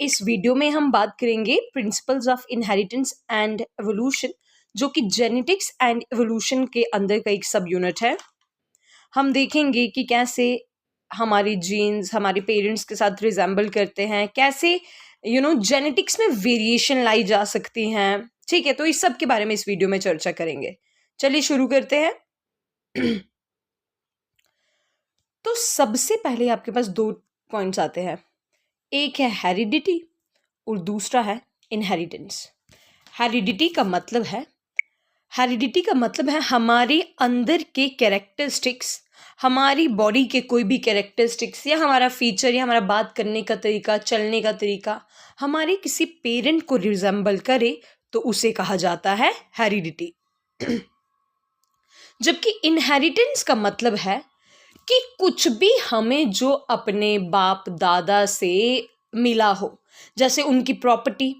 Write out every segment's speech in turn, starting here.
इस वीडियो में हम बात करेंगे principles of inheritance and evolution, जो कि जेनेटिक्स एंड एवोल्यूशन के अंदर का एक सब यूनिट है। हम देखेंगे कि कैसे हमारे जीन्स हमारे पेरेंट्स के साथ रिजेंबल करते हैं, कैसे जेनेटिक्स में वेरिएशन लाई जा सकती हैं। ठीक है, तो इस सब के बारे में इस वीडियो में चर्चा करेंगे। चलिए शुरू करते हैं। तो सबसे पहले आपके पास दो पॉइंट्स आते हैं, एक है हेरिडिटी और दूसरा है इनहेरिटेंस। हेरिडिटी का मतलब है हमारे अंदर के कैरेक्टरिस्टिक्स, हमारी बॉडी के कोई भी कैरेक्टरिस्टिक्स या हमारा फीचर या हमारा बात करने का तरीका, चलने का तरीका हमारे किसी पेरेंट को रिजेंबल करे तो उसे कहा जाता है हेरिडिटी। जबकि इनहेरिटेंस का मतलब है कि कुछ भी हमें जो अपने बाप दादा से मिला हो, जैसे उनकी प्रॉपर्टी,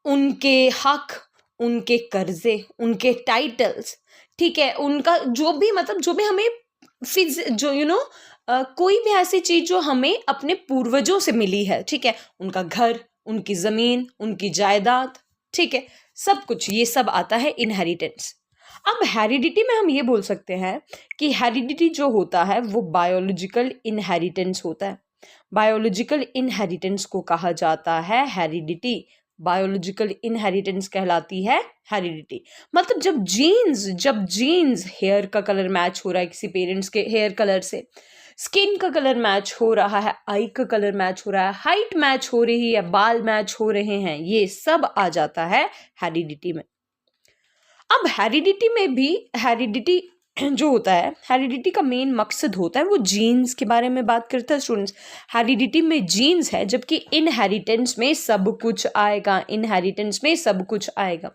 उनके हक, उनके कर्जे, उनके टाइटल्स, ठीक है, उनका जो भी हमें कोई भी ऐसी चीज जो हमें अपने पूर्वजों से मिली है, ठीक है, उनका घर, उनकी जमीन, उनकी जायदाद, ठीक है, सब कुछ, ये सब आता है इनहेरिटेंस। अब हेरिडिटी में हम ये बोल सकते हैं कि हेरिडिटी जो होता है वो बायोलॉजिकल इनहेरिटेंस होता है। बायोलॉजिकल इनहेरिटेंस को कहा जाता है हेरिडिटी। बायोलॉजिकल इनहेरिटेंस कहलाती है हेरिडिटी। मतलब जब जीन्स हेयर का कलर मैच हो रहा है किसी पेरेंट्स के हेयर कलर से, स्किन का कलर मैच हो रहा है, आई का कलर मैच हो रहा है, हाइट मैच हो रही है, बाल मैच हो रहे हैं, ये सब आ जाता है हेरिडिटी में। अब हेरिडिटी में भी हेरिडिटी जो होता है, हेरिडिटी का मेन मकसद होता है वो जीन्स के बारे में बात करता है स्टूडेंट्स। हेरिडिटी में जीन्स है, जबकि इनहेरिटेंस में सब कुछ आएगा, इनहेरिटेंस में सब कुछ आएगा।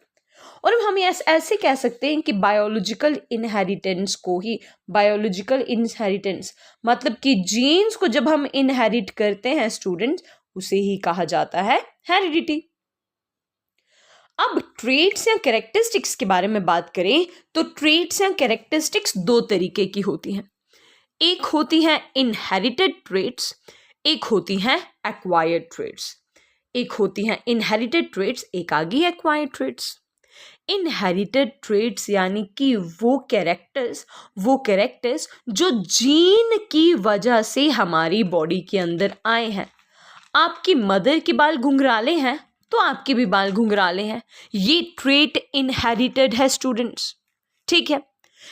और हम ऐसे कह सकते हैं कि बायोलॉजिकल इनहेरिटेंस को ही, बायोलॉजिकल इनहेरिटेंस मतलब कि जीन्स को जब हम इनहेरिट करते हैं स्टूडेंट्स, उसे ही कहा जाता है हेरिडिटी। अब ट्रेट्स या कैरेक्टरिस्टिक्स के बारे में बात करें तो ट्रेट्स या कैरेक्टरिस्टिक्स दो तरीके की होती हैं। एक होती है इनहेरिटेड ट्रेट्स, एक होती हैं एक्वायर्ड ट्रेट्स। एक होती हैं इनहेरिटेड ट्रेट्स, एक आ गई एक्वायर्ड ट्रेट्स। इनहेरिटेड ट्रेट्स यानी कि वो कैरेक्टर्स जो जीन की वजह से हमारी बॉडी के अंदर आए हैं। आपकी मदर के बाल घुंघराले हैं तो आपके भी बाल घुंघराले हैं, ये ट्रेट इनहेरिटेड है स्टूडेंट्स, ठीक है।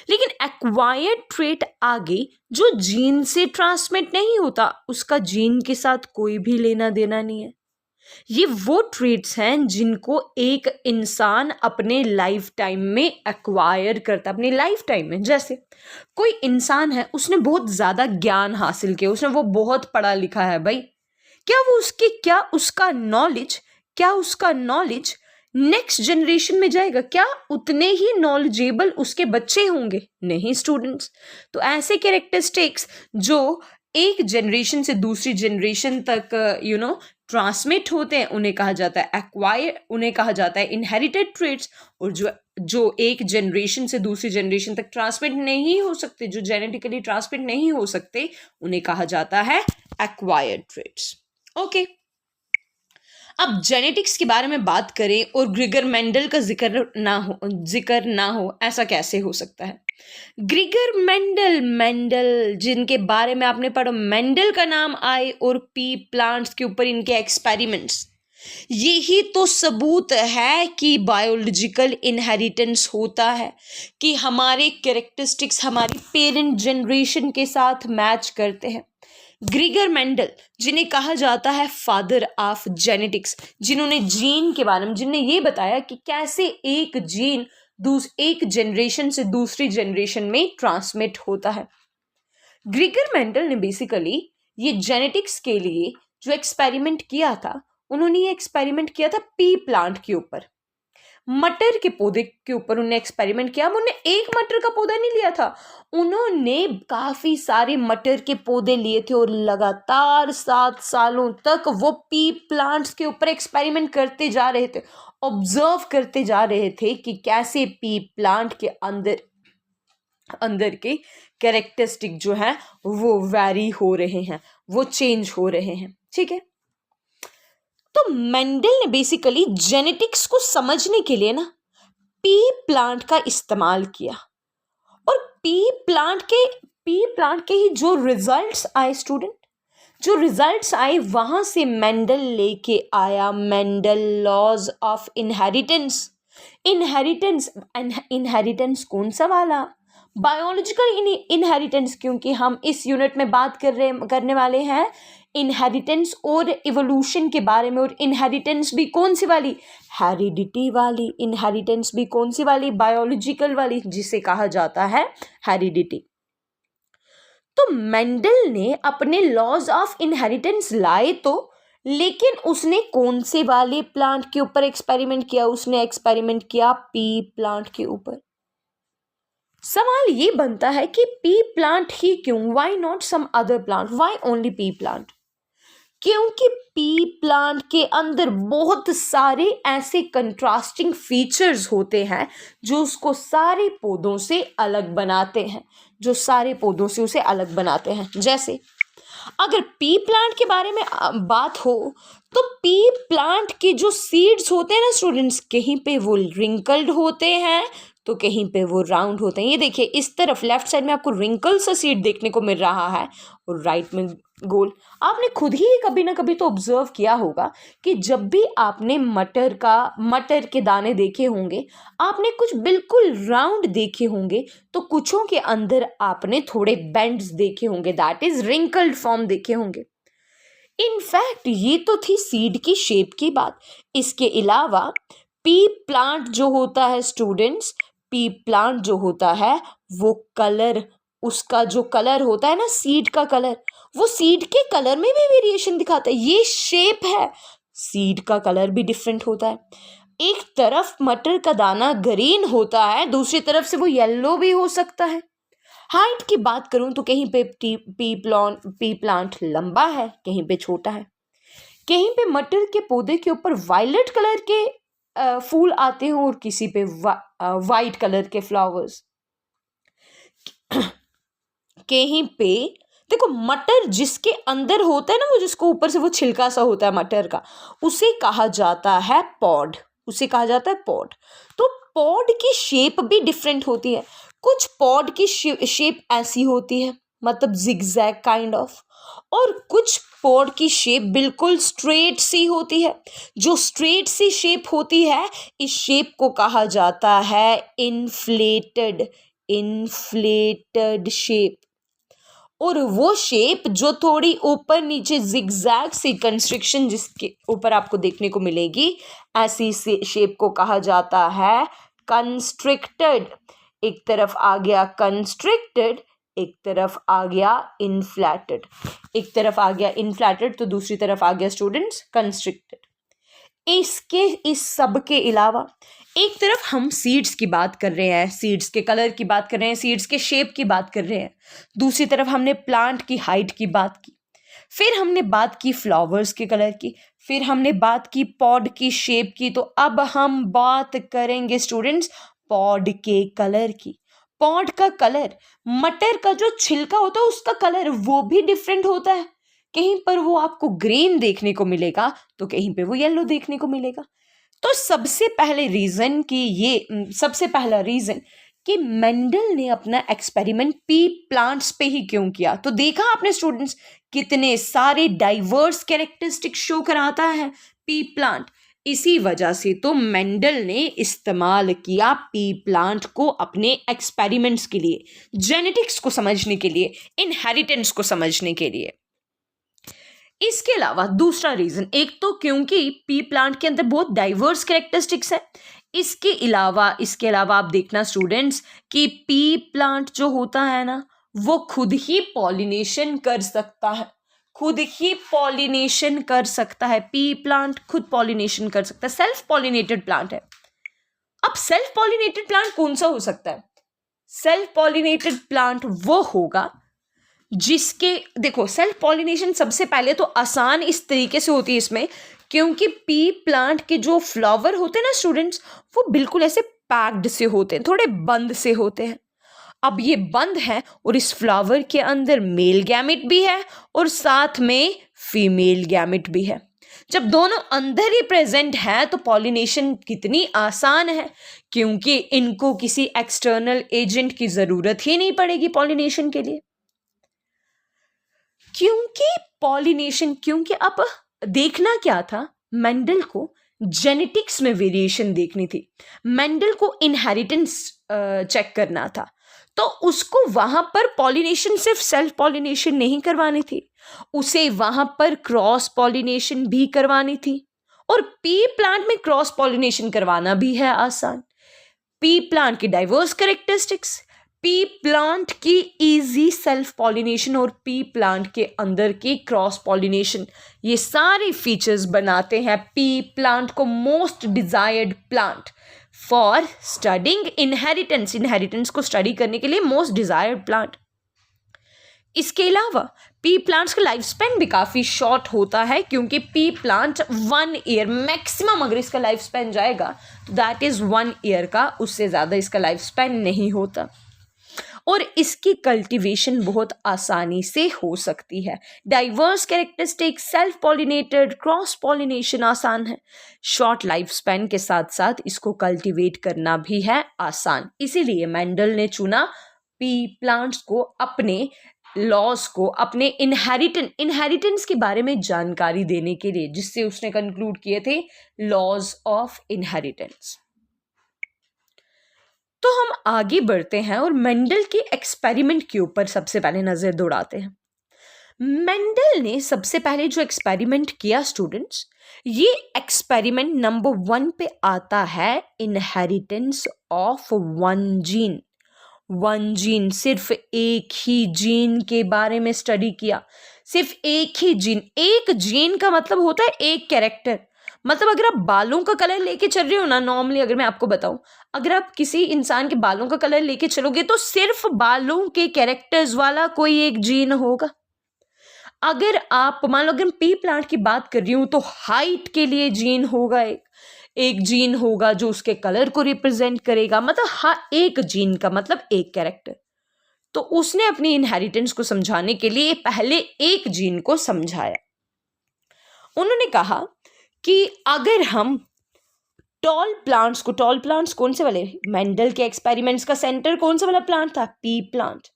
लेकिन एक्वायर्ड ट्रेट आगे जो जीन से ट्रांसमिट नहीं होता, उसका जीन के साथ कोई भी लेना देना नहीं है। ये वो ट्रेट्स हैं जिनको एक इंसान अपने लाइफ टाइम में एक्वायर करता है, अपने लाइफ टाइम में। जैसे कोई इंसान है, उसने बहुत ज्यादा ज्ञान हासिल किया, उसने वो बहुत पढ़ा लिखा है भाई, क्या उसका नॉलेज नेक्स्ट जनरेशन में जाएगा? क्या उतने ही नॉलेजेबल उसके बच्चे होंगे? नहीं स्टूडेंट्स। तो ऐसे कैरेक्टरिस्टिक्स जो एक जनरेशन से दूसरी जनरेशन तक ट्रांसमिट होते हैं, उन्हें कहा जाता है एक्वायर, उन्हें कहा जाता है इनहेरिटेड ट्रेट्स। और जो एक जनरेशन से दूसरी जनरेशन तक ट्रांसमिट नहीं हो सकते, जो जेनेटिकली ट्रांसमिट नहीं हो सकते, उन्हें कहा जाता है एक्वायर्ड ट्रेट्स। ओके, अब जेनेटिक्स के बारे में बात करें और ग्रिगर मेंडल का जिक्र ना हो ऐसा कैसे हो सकता है? ग्रिगर मेंडल जिनके बारे में आपने पढ़ा, मेंडल का नाम आए और पी प्लांट्स के ऊपर इनके एक्सपेरिमेंट्स, यही तो सबूत है कि बायोलॉजिकल इनहेरिटेंस होता है, कि हमारे कैरेक्टरिस्टिक्स हमारी पेरेंट जनरेशन के साथ मैच करते हैं। ग्रिगर मेंडल, जिन्हें कहा जाता है फादर ऑफ जेनेटिक्स, जिन्होंने जीन के बारे में, जिन्होंने ये बताया कि कैसे एक जीन एक जनरेशन से दूसरी जनरेशन में ट्रांसमिट होता है। ग्रिगर मेंडल ने बेसिकली ये जेनेटिक्स के लिए जो एक्सपेरिमेंट किया था, उन्होंने ये एक्सपेरिमेंट किया था पी प्लांट के ऊपर, मटर के पौधे के ऊपर उन्होंने एक्सपेरिमेंट किया। उन्होंने एक मटर का पौधा नहीं लिया था, उन्होंने काफी सारे मटर के पौधे लिए थे और लगातार 7 सालों तक वो पी प्लांट्स के ऊपर एक्सपेरिमेंट करते जा रहे थे, ऑब्जर्व करते जा रहे थे कि कैसे पी प्लांट के अंदर के कैरेक्टरिस्टिक जो है वो वैरी हो रहे हैं, वो चेंज हो रहे हैं, ठीक है। तो तो मेंडल ने बेसिकली जेनेटिक्स को समझने के लिए ना पी प्लांट का इस्तेमाल किया, और पी प्लांट के ही जो रिजल्ट्स आए स्टूडेंट, जो रिजल्ट्स आए वहां से मेंडल लेके आया Mendel laws of inheritance. Inheritance कौन सा वाला? बायोलॉजिकल इनहेरिटेंस, क्योंकि हम इस यूनिट में बात करने वाले हैं इनहेरिटेंस और इवोल्यूशन के बारे में। और इनहेरिटेंस भी कौन सी वाली? हेरिडिटी वाली। इनहेरिटेंस भी कौन सी वाली? बायोलॉजिकल वाली, जिसे कहा जाता है हेरिडिटी। तो मेंडल ने अपने लॉज ऑफ इनहेरिटेंस लाए तो, लेकिन उसने कौन से वाले प्लांट के ऊपर एक्सपेरिमेंट किया? उसने एक्सपेरिमेंट किया पी प्लांट के ऊपर। सवाल ये बनता है कि पी प्लांट ही क्यों? Why not some other plant? Why only pea plant? क्योंकि पी प्लांट के अंदर बहुत सारे ऐसे कंट्रास्टिंग फीचर्स होते हैं जो उसको सारे पौधों से अलग बनाते हैं, जो सारे पौधों से उसे अलग बनाते हैं। जैसे अगर पी प्लांट के बारे में बात हो तो पी प्लांट के जो सीड्स होते हैं ना स्टूडेंट्स, कहीं पे वो रिंकल्ड होते हैं तो कहीं पे वो राउंड होते हैं। ये देखिए, इस तरफ लेफ्ट साइड में आपको रिंकल सा सीड देखने को मिल रहा है और राइट में गोल। आपने खुद ही कभी ना कभी तो ऑब्जर्व किया होगा कि जब भी आपने मटर के दाने देखे होंगे, आपने कुछ बिल्कुल राउंड देखे होंगे, तो कुछों के अंदर आपने थोड़े बेंड्स देखे होंगे, दैट इज रिंकल्ड फॉर्म देखे होंगे। इनफैक्ट ये तो थी सीड की शेप की बात। इसके अलावा पी प्लांट जो होता है स्टूडेंट्स, पी प्लांट जो होता है वो कलर, उसका जो कलर होता है ना सीड का कलर, वो सीड के कलर में भी वेरिएशन दिखाता है। ये शेप है, सीड का कलर भी डिफरेंट होता है। एक तरफ मटर का दाना ग्रीन होता है, दूसरी तरफ से वो येलो भी हो सकता है। हाइट की बात करूं तो कहीं पे पी प्लांट लंबा है, कहीं पे छोटा है। कहीं पे मटर के पौधे के ऊपर वायलेट कलर के फूल आते हैं और किसी पे वाइट कलर के फ्लावर्स। कहीं पे देखो, मटर जिसके अंदर होता है ना, वो जिसको ऊपर से वो छिलका सा होता है मटर का, उसे कहा जाता है पॉड, उसे कहा जाता है पॉड। तो पॉड की शेप भी डिफरेंट होती है। कुछ पॉड की शेप ऐसी होती है, मतलब जिगजैग काइंड ऑफ, और कुछ पॉड की शेप बिल्कुल स्ट्रेट सी होती है। जो स्ट्रेट सी शेप होती है, इस शेप को कहा जाता है इन्फ्लेटेड शेप। और वो शेप जो थोड़ी ऊपर नीचे जिगजैग सी कंस्ट्रक्शन जिसके ऊपर आपको देखने को मिलेगी, ऐसी शेप को कहा जाता है कंस्ट्रिक्टेड। एक तरफ आ गया कंस्ट्रिक्टेड, एक तरफ आ गया इन्फ्लेटेड। एक तरफ आ गया इन्फ्लेटेड तो दूसरी तरफ आ गया स्टूडेंट्स कंस्ट्रिक्टेड। इस सब के अलावा एक तरफ हम सीड्स की बात कर रहे हैं, सीड्स के कलर की बात कर रहे हैं, सीड्स के शेप की बात कर रहे हैं। दूसरी तरफ हमने प्लांट की हाइट की बात की, फिर हमने बात की फ्लावर्स के कलर की, फिर हमने बात की पॉड की शेप की। तो अब हम बात करेंगे स्टूडेंट्स पॉड के कलर की। पॉड का कलर, मटर का जो छिलका होता है उसका कलर वो भी डिफरेंट होता है। कहीं पर वो आपको ग्रीन देखने को मिलेगा तो कहीं पे वो येलो देखने को मिलेगा। तो सबसे पहला रीजन कि मेंडल ने अपना एक्सपेरिमेंट पी प्लांट्स पे ही क्यों किया। तो देखा आपने स्टूडेंट्स कितने सारे डाइवर्स कैरेक्टरिस्टिक शो कराता है पी प्लांट। इसी वजह से तो मेंडल ने इस्तेमाल किया पी प्लांट को अपने एक्सपेरिमेंट्स के लिए, जेनेटिक्स को समझने के लिए, इनहेरिटेंस को समझने के लिए। इसके अलावा दूसरा रीजन, एक तो क्योंकि पी प्लांट के अंदर बहुत डाइवर्स कैरेक्टरिस्टिक्स है। इसके अलावा आप देखना स्टूडेंट्स कि पी प्लांट जो होता है ना, वो खुद ही पॉलिनेशन कर सकता है, खुद ही पॉलिनेशन कर सकता है। पी प्लांट खुद पॉलिनेशन कर सकता है, सेल्फ पॉलिनेटेड प्लांट है। अब सेल्फ पॉलिनेटेड प्लांट कौन सा हो सकता है? सेल्फ पॉलिनेटेड प्लांट वो होगा जिसके, देखो सेल्फ पॉलिनेशन सबसे पहले तो आसान इस तरीके से होती है इसमें, क्योंकि पी प्लांट के जो फ्लावर होते हैं ना स्टूडेंट्स, वो बिल्कुल ऐसे पैक्ड से होते हैं, थोड़े बंद से होते हैं। अब ये बंद है और इस फ्लावर के अंदर मेल गैमेट भी है और साथ में फीमेल गैमेट भी है। जब दोनों अंदर ही प्रेजेंट है तो पॉलिनेशन कितनी आसान है, क्योंकि इनको किसी एक्सटर्नल एजेंट की जरूरत ही नहीं पड़ेगी पॉलिनेशन के लिए। क्योंकि अब देखना क्या था, मेंडल को जेनेटिक्स में वेरिएशन देखनी थी, मेंडल को इनहेरिटेंस चेक करना था, तो उसको वहां पर पॉलिनेशन सिर्फ सेल्फ पॉलिनेशन नहीं करवानी थी, उसे वहां पर क्रॉस पॉलिनेशन भी करवानी थी। और पी प्लांट में क्रॉस पॉलिनेशन करवाना भी है आसान। पी प्लांट की डाइवर्स कैरेक्टरिस्टिक्स, पी प्लांट की इजी सेल्फ पॉलिनेशन और पी प्लांट के अंदर की क्रॉस पॉलिनेशन, ये सारे फीचर्स बनाते हैं पी प्लांट को most desired plant for studying inheritance. Inheritance को स्टडी करने के लिए मोस्ट डिजायर्ड प्लांट। इसके अलावा पी प्लांट्स का लाइफ स्पैन भी काफी शॉर्ट होता है, क्योंकि पी प्लांट 1 ईयर मैक्सिमम अगर इसका लाइफ स्पैन जाएगा तो दैट इज 1 ईयर का, उससे ज्यादा इसका लाइफ स्पैन नहीं होता। और इसकी कल्टीवेशन बहुत आसानी से हो सकती है। Diverse characteristic, self pollinated, cross pollination आसान है। शॉर्ट लाइफ स्पैन के साथ साथ इसको कल्टीवेट करना भी है आसान। इसीलिए मेंडल ने चुना पी प्लांट्स को अपने लॉज को, अपने इनहेरिटेंस के बारे में जानकारी देने के लिए, जिससे उसने कंक्लूड किए थे लॉज ऑफ इनहेरिटेंस। तो हम आगे बढ़ते हैं और मेंडल के एक्सपेरिमेंट के ऊपर सबसे पहले नजर दौड़ाते हैं। मेंडल ने सबसे पहले जो एक्सपेरिमेंट किया स्टूडेंट्स, ये एक्सपेरिमेंट नंबर 1 पे आता है इनहेरिटेंस ऑफ 1 जीन। 1 जीन, सिर्फ एक ही जीन के बारे में स्टडी किया, सिर्फ एक ही जीन। एक जीन का मतलब होता है एक कैरेक्टर। मतलब अगर आप बालों का कलर लेके चल रहे हो ना, नॉर्मली अगर मैं आपको बताऊं, अगर आप किसी इंसान के बालों का कलर लेके चलोगे तो सिर्फ बालों के कैरेक्टर्स वाला कोई एक जीन होगा। अगर आप मान लो, अगर पी प्लांट की बात कर रही हूं तो हाइट के लिए जीन होगा, एक जीन होगा जो उसके कलर को रिप्रेजेंट करेगा। मतलब एक जीन का मतलब एक कैरेक्टर। तो उसने अपनी इनहेरिटेंस को समझाने के लिए पहले एक जीन को समझाया। उन्होंने कहा कि अगर हम टॉल प्लांट्स कौन से वाले, मेंडल के एक्सपेरिमेंट्स का सेंटर कौन सा वाला प्लांट था, पी प्लांट।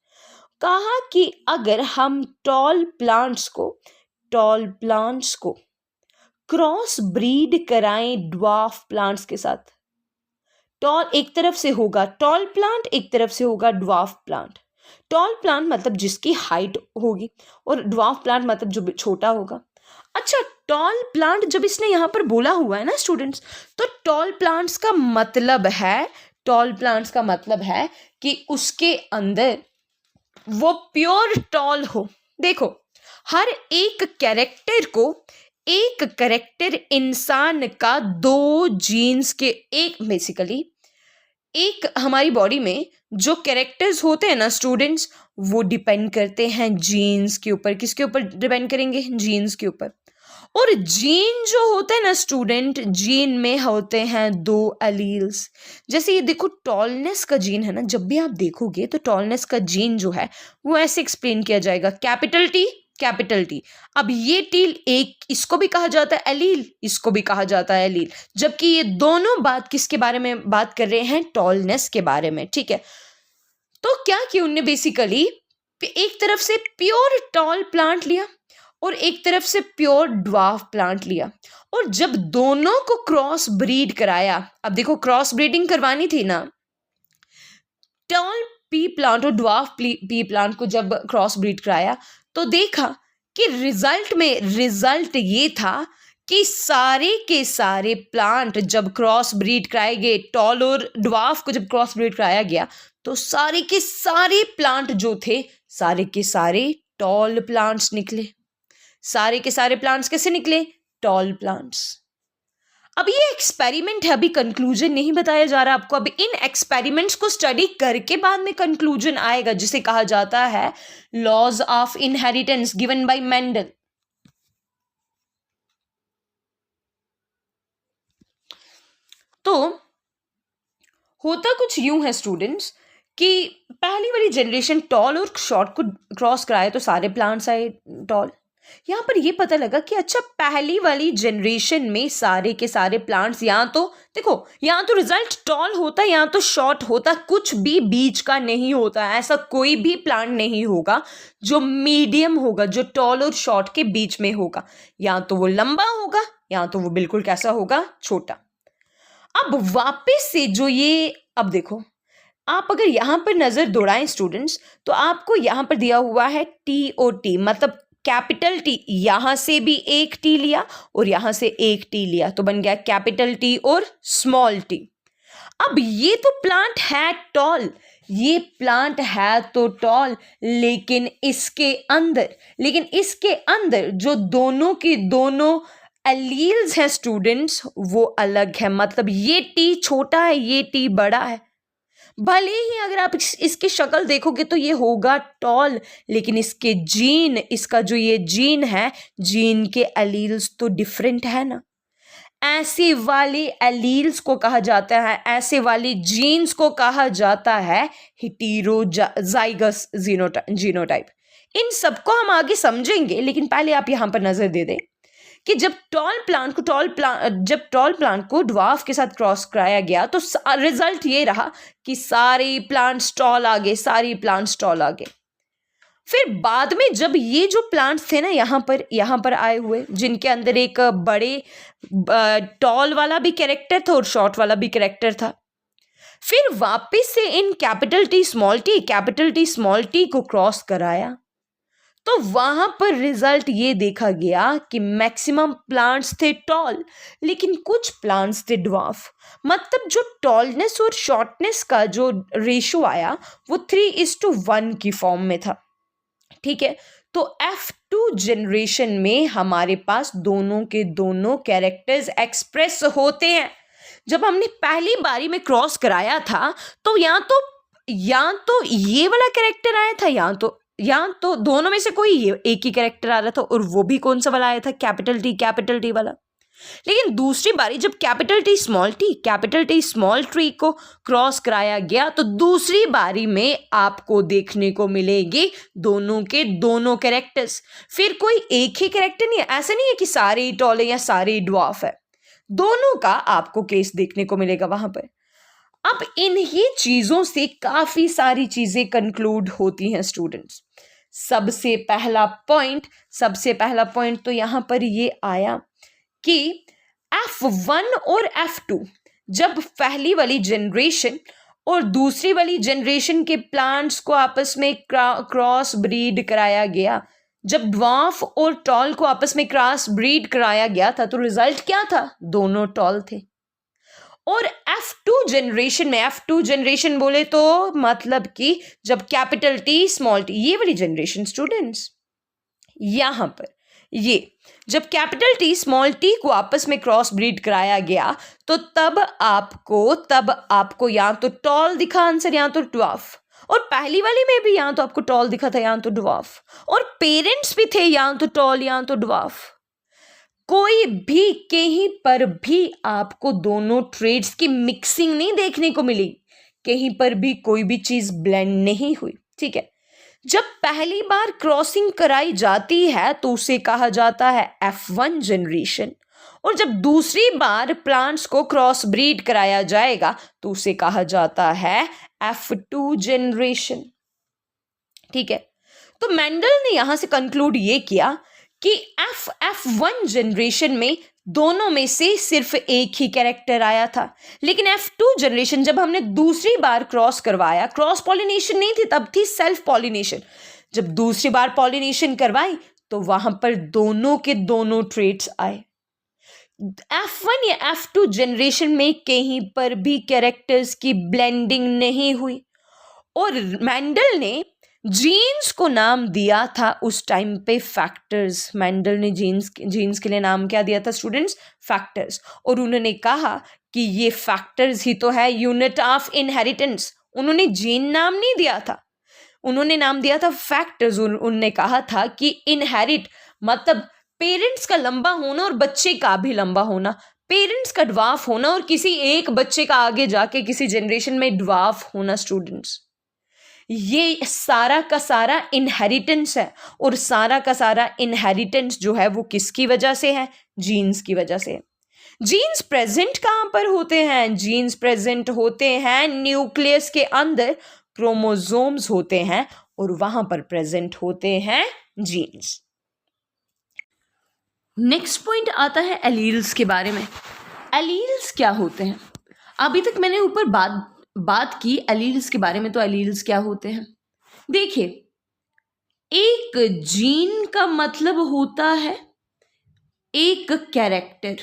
कहा कि अगर हम टॉल प्लांट्स को क्रॉस ब्रीड कराएं ड्वार्फ प्लांट्स के साथ। टॉल एक तरफ से होगा टॉल प्लांट, एक तरफ से होगा ड्वार्फ प्लांट। टॉल प्लांट मतलब जिसकी हाइट होगी, और ड्वार्फ प्लांट मतलब जो छोटा होगा। अच्छा, टॉल प्लांट जब इसने यहां पर बोला हुआ है ना स्टूडेंट्स, तो टॉल प्लांट्स का मतलब है कि उसके अंदर वो प्योर टॉल हो। देखो, हर एक कैरेक्टर इंसान का 2 जीन्स के, एक हमारी बॉडी में जो कैरेक्टर्स होते हैं ना स्टूडेंट्स, वो डिपेंड करते हैं जीन्स के ऊपर। किसके ऊपर डिपेंड करेंगे, जीन्स के ऊपर। और जीन जो होते हैं ना स्टूडेंट, जीन में होते हैं 2 एलील्स। जैसे ये देखो, टॉलनेस का जीन है ना, जब भी आप देखोगे तो टॉलनेस का जीन जो है वो ऐसे एक्सप्लेन किया जाएगा, कैपिटल टी। अब ये टील, एक इसको भी कहा जाता है एलील, इसको भी कहा जाता है एलील, जबकि ये दोनों बात किसके बारे में बात कर रहे हैं, टॉलनेस के बारे में। ठीक है, तो क्या किया उनने, बेसिकली एक तरफ से प्योर टॉल प्लांट लिया और एक तरफ से प्योर ड्वार्फ प्लांट लिया, और जब दोनों को क्रॉस ब्रीड कराया। अब देखो, क्रॉस ब्रीडिंग करवानी थी ना, टॉल पी प्लांट और ड्वार्फ पी प्लांट को जब क्रॉस ब्रीड कराया तो देखा कि रिजल्ट ये था कि सारे के सारे प्लांट जब क्रॉस ब्रीड कराए गए, टॉल और ड्वार्फ को जब क्रॉस ब्रीड कराया गया, तो सारे के सारे प्लांट जो थे, सारे के सारे टॉल प्लांट्स निकले। सारे के सारे प्लांट्स कैसे निकले, टॉल प्लांट्स। अब ये एक्सपेरिमेंट है, अभी कंक्लूजन नहीं बताया जा रहा आपको। अभी इन एक्सपेरिमेंट्स को स्टडी करके बाद में कंक्लूजन आएगा, जिसे कहा जाता है laws of inheritance given by Mendel. तो होता कुछ यूं है स्टूडेंट्स कि पहली वाली जनरेशन टॉल और शॉर्ट को क्रॉस कराए तो सारे प्लांट्स आए टॉल। यहाँ पर ये पता लगा कि अच्छा पहली वाली जनरेशन में सारे के सारे प्लांट्स, यहाँ तो देखो यहाँ तो रिजल्ट टॉल होता है, यहाँ तो शॉर्ट होता, कुछ भी बीच का नहीं होता। ऐसा कोई भी प्लांट नहीं होगा जो मीडियम होगा, जो टॉल और शॉर्ट के बीच में होगा। यहाँ तो वो लंबा होगा, यहाँ तो वो बिल्कुल कैसा होगा, छोटा। अब वापस से जो ये, अब देखो आप अगर यहाँ पर नजर दौड़ाएं स्टूडेंट्स, तो आपको यहाँ पर दिया हुआ है टी और टी, मतलब कैपिटल टी, यहां से भी एक टी लिया और यहां से एक टी लिया, तो बन गया कैपिटल टी और स्मॉल टी। अब ये तो प्लांट है टॉल, ये प्लांट है तो टॉल, लेकिन इसके अंदर जो दोनों के दोनों एलील्स हैं स्टूडेंट्स, वो अलग है। मतलब ये टी छोटा है, ये टी बड़ा है। भले ही अगर आप इसकी शक्ल देखोगे तो ये होगा टॉल, लेकिन इसका जो ये जीन है, जीन के एलील्स तो डिफरेंट है ना। ऐसे वाले एलील्स को कहा जाता है, ऐसे वाले जीन्स को कहा जाता है हेटेरोजाइगस जीनोटाइप। इन सबको हम आगे समझेंगे, लेकिन पहले आप यहां पर नजर दे दें कि जब टॉल प्लांट को ड्वार्फ के साथ क्रॉस कराया गया तो रिजल्ट ये रहा कि सारे प्लांट्स टॉल आ गए। फिर बाद में जब ये जो प्लांट्स थे ना यहाँ पर आए हुए, जिनके अंदर एक बड़े टॉल वाला भी कैरेक्टर था और शॉर्ट वाला भी कैरेक्टर था, फिर वापस से in capital T small T को क्रॉस कराया, तो वहां पर रिजल्ट ये देखा गया कि मैक्सिमम प्लांट्स थे टॉल, लेकिन कुछ प्लांट्स थे ड्वार्फ। मतलब जो टॉलनेस और शॉर्टनेस का जो रेशो आया वो 3:1 की फॉर्म में था। ठीक है, तो F2 जनरेशन में हमारे पास दोनों के दोनों कैरेक्टर्स एक्सप्रेस होते हैं। जब हमने पहली बारी में क्रॉस कराया था तो या तो ये वाला कैरेक्टर आया था, या तो दोनों में से कोई एक ही कैरेक्टर आ रहा था, और वो भी कौन सा वाला आया था, कैपिटल टी वाला। लेकिन दूसरी बारी जब कैपिटल टी स्मॉल टी को क्रॉस कराया गया, तो दूसरी बारी में आपको देखने को मिलेंगे दोनों के दोनों कैरेक्टर्स। फिर कोई एक ही कैरेक्टर नहीं है, ऐसा नहीं है कि सारे ही टॉल है या सारे ही ड्वार्फ है, दोनों का आपको केस देखने को मिलेगा वहां पर। अब इन्हीं चीजों से काफी सारी चीजें कंक्लूड होती हैं स्टूडेंट्स। सबसे पहला पॉइंट तो यहां पर ये आया कि F1 और F2 जब पहली वाली जनरेशन और दूसरी वाली जनरेशन के प्लांट्स को आपस में क्रॉस ब्रीड कराया गया, जब ड्वार्फ और टॉल को आपस में क्रॉस ब्रीड कराया गया था, तो रिजल्ट क्या था, दोनों टॉल थे। और F2 जनरेशन बोले तो मतलब कि जब कैपिटल टी स्मॉल टी, ये वाली जनरेशन स्टूडेंट्स, यहां पर ये जब कैपिटल टी स्मॉल टी को आपस में क्रॉस ब्रीड कराया गया, तो तब आपको या तो टॉल दिखा आंसर, या तो ड्वार्फ। और पहली वाली में भी या तो आपको टॉल दिखा था या तो ड्वार्फ, और पेरेंट्स भी थे या तो टॉल या तो ड्वार्फ। कोई भी कहीं पर भी आपको दोनों ट्रेड्स की मिक्सिंग नहीं देखने को मिली, कहीं पर भी कोई भी चीज ब्लेंड नहीं हुई। ठीक है, जब पहली बार क्रॉसिंग कराई जाती है तो उसे कहा जाता है F1 जनरेशन, और जब दूसरी बार प्लांट्स को क्रॉस ब्रीड कराया जाएगा तो उसे कहा जाता है F2 जनरेशन। ठीक है, तो मेंडल ने यहां से कंक्लूड ये किया कि F1 जनरेशन में दोनों में से सिर्फ एक ही कैरेक्टर आया था, लेकिन F2 जनरेशन जब हमने दूसरी बार क्रॉस करवाया, क्रॉस पॉलिनेशन नहीं थी, तब थी सेल्फ पॉलिनेशन। जब दूसरी बार पॉलिनेशन करवाई तो वहां पर दोनों के दोनों ट्रेट्स आए। F1 या F2 जनरेशन में कहीं पर भी कैरेक्टर्स की ब्लेंडिंग नहीं हुई, और मेंडल ने जीन्स को नाम दिया था उस टाइम पे फैक्टर्स। मेंडल ने जीन्स के लिए नाम क्या दिया था स्टूडेंट्स, फैक्टर्स। और उन्होंने कहा कि ये फैक्टर्स ही तो है यूनिट ऑफ इनहेरिटेंस। उन्होंने जीन नाम नहीं दिया था, उन्होंने नाम दिया था फैक्टर्स। उन्होंने कहा था कि इनहेरिट मतलब पेरेंट्स का लंबा होना और बच्चे का भी लंबा होना, पेरेंट्स का ड्वार्फ होना और किसी एक बच्चे का आगे जाके किसी जनरेशन में ड्वार्फ होना स्टूडेंट्स। ये सारा का सारा इनहेरिटेंस है, और सारा का सारा इनहेरिटेंस जो है वो किसकी वजह से है? जीन्स की वजह से है। जीन्स प्रेजेंट कहाँ पर होते हैं? जीन्स प्रेजेंट होते हैं न्यूक्लियस के अंदर, क्रोमोसोम्स होते हैं और वहां पर प्रेजेंट होते हैं जीन्स। नेक्स्ट पॉइंट आता है एलील्स के बारे में। एलील्स क्या होते हैं? अभी तक मैंने ऊपर बात की एलील्स के बारे में, तो एलील्स क्या होते हैं? देखिए, एक जीन का मतलब होता है एक कैरेक्टर।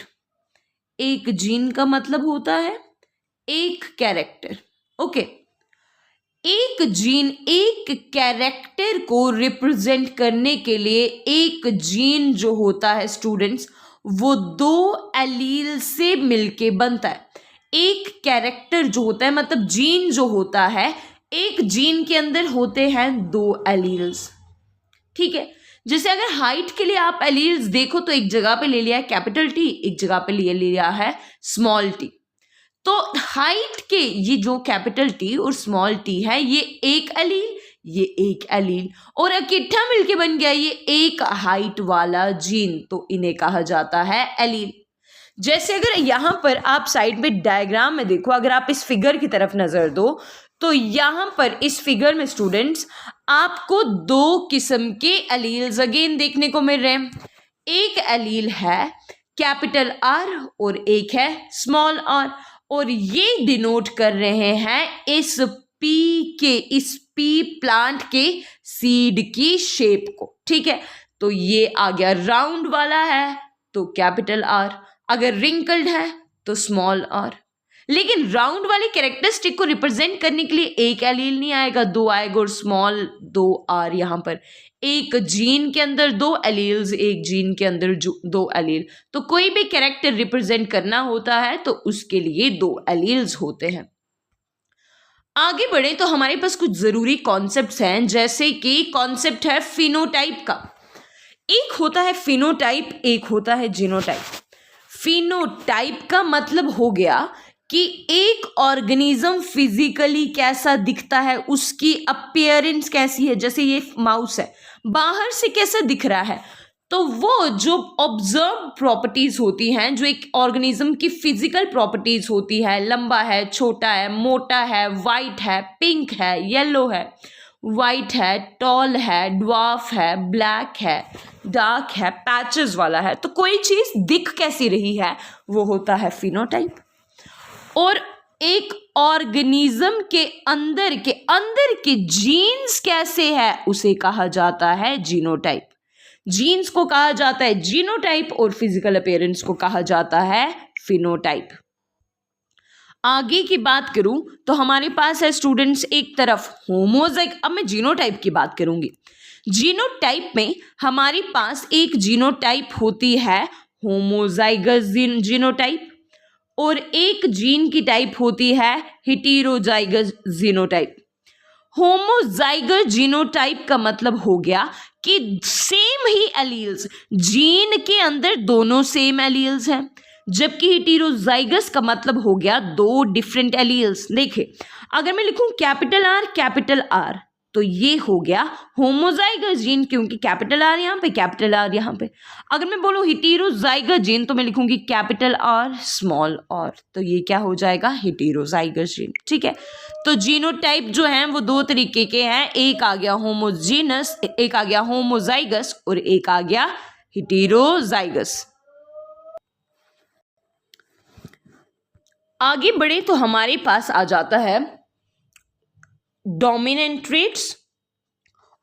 एक जीन का मतलब होता है एक कैरेक्टर। ओके, एक जीन एक कैरेक्टर को रिप्रेजेंट करने के लिए एक जीन जो होता है स्टूडेंट्स, वो दो एलील से मिलके बनता है। एक कैरेक्टर जो होता है, मतलब जीन जो होता है, एक जीन के अंदर होते हैं दो एलील्स। ठीक है, जैसे अगर हाइट के लिए आप एलील्स देखो तो एक जगह पे ले लिया है कैपिटल टी, एक जगह पे ले लिया है स्मॉल टी। तो हाइट के ये जो कैपिटल टी और स्मॉल टी है, ये एक एलील, ये एक एलील, और इकट्ठा मिलके बन गया ये एक हाइट वाला जीन, तो इन्हें कहा जाता है एलील। जैसे अगर यहां पर आप साइड में डायग्राम में देखो, अगर आप इस फिगर की तरफ नजर दो, तो यहां पर इस फिगर में स्टूडेंट्स आपको दो किस्म के एलील्स अगेन देखने को मिल रहे हैं। एक एलील है कैपिटल आर और एक है स्मॉल आर, और ये डिनोट कर रहे हैं इस पी प्लांट के सीड की शेप को। ठीक है, तो ये आ गया राउंड वाला है तो कैपिटल आर, अगर रिंकल्ड है तो स्मॉल आर। लेकिन राउंड वाले कैरेक्टरिस्टिक को रिप्रेजेंट करने के लिए एक एलील नहीं आएगा, दो आएगा, और स्मॉल दो आर। यहां पर एक जीन के अंदर दो एलील्स, एक जीन के अंदर दो एलील, तो कोई भी कैरेक्टर रिप्रेजेंट करना होता है तो उसके लिए दो एलील्स होते हैं। आगे बढ़े तो हमारे पास कुछ जरूरी कॉन्सेप्ट्स हैं, जैसे कि कॉन्सेप्ट है फिनोटाइप का। एक होता है फिनोटाइप, एक होता है जीनोटाइप। फिनोटाइप का मतलब हो गया कि एक ऑर्गेनिज्म फिजिकली कैसा दिखता है, उसकी अपीयरेंस कैसी है। जैसे ये माउस है, बाहर से कैसा दिख रहा है, तो वो जो ऑब्जर्व प्रॉपर्टीज होती हैं, जो एक ऑर्गेनिज्म की फिजिकल प्रॉपर्टीज होती है, लंबा है, छोटा है, मोटा है, वाइट है, पिंक है, येलो है, वाइट है, टॉल है, ड्वार्फ है, ब्लैक है, डार्क है, पैचेस वाला है, तो कोई चीज दिख कैसी रही है वो होता है फिनोटाइप। और एक ऑर्गेनिज्म के अंदर के जीन्स कैसे है उसे कहा जाता है जीनोटाइप। जीन्स को कहा जाता है जीनोटाइप और फिजिकल अपीयरेंस को कहा जाता है फिनोटाइप। आगे की बात करूं तो हमारे पास है स्टूडेंट्स एक तरफ होमोजाइग। अब मैं जीनोटाइप की बात करूंगी। जीनोटाइप में हमारे पास एक जीनोटाइप होती है होमोजाइगस जीनोटाइप, और एक जीन की टाइप होती है हेटेरोजाइगस जीनोटाइप। होमोजाइगस जीनोटाइप का मतलब हो गया कि सेम ही एलील्स, जीन के अंदर दोनों सेम एलील्स हैं, जबकि हेटेरोजाइगस का मतलब हो गया दो डिफरेंट एलील्स। देखिए, अगर मैं लिखूं कैपिटल आर, तो ये हो गया होमोजाइगस जीन, क्योंकि कैपिटल आर यहाँ पे, कैपिटल आर यहाँ पे। अगर मैं बोलूं हेटेरोजाइगस जीन, तो मैं लिखूंगी कैपिटल आर स्मॉल आर, तो ये क्या हो जाएगा हेटेरोजाइगस जीन। ठीक है, तो जीनोटाइप जो हैं वो दो तरीके के हैं, एक आ गया होमोजीनस, एक आ गया होमोजाइगस, और एक आ गया हेटेरोजाइगस। आगे बढ़े तो हमारे पास आ जाता है डोमिनेंट ट्रेट्स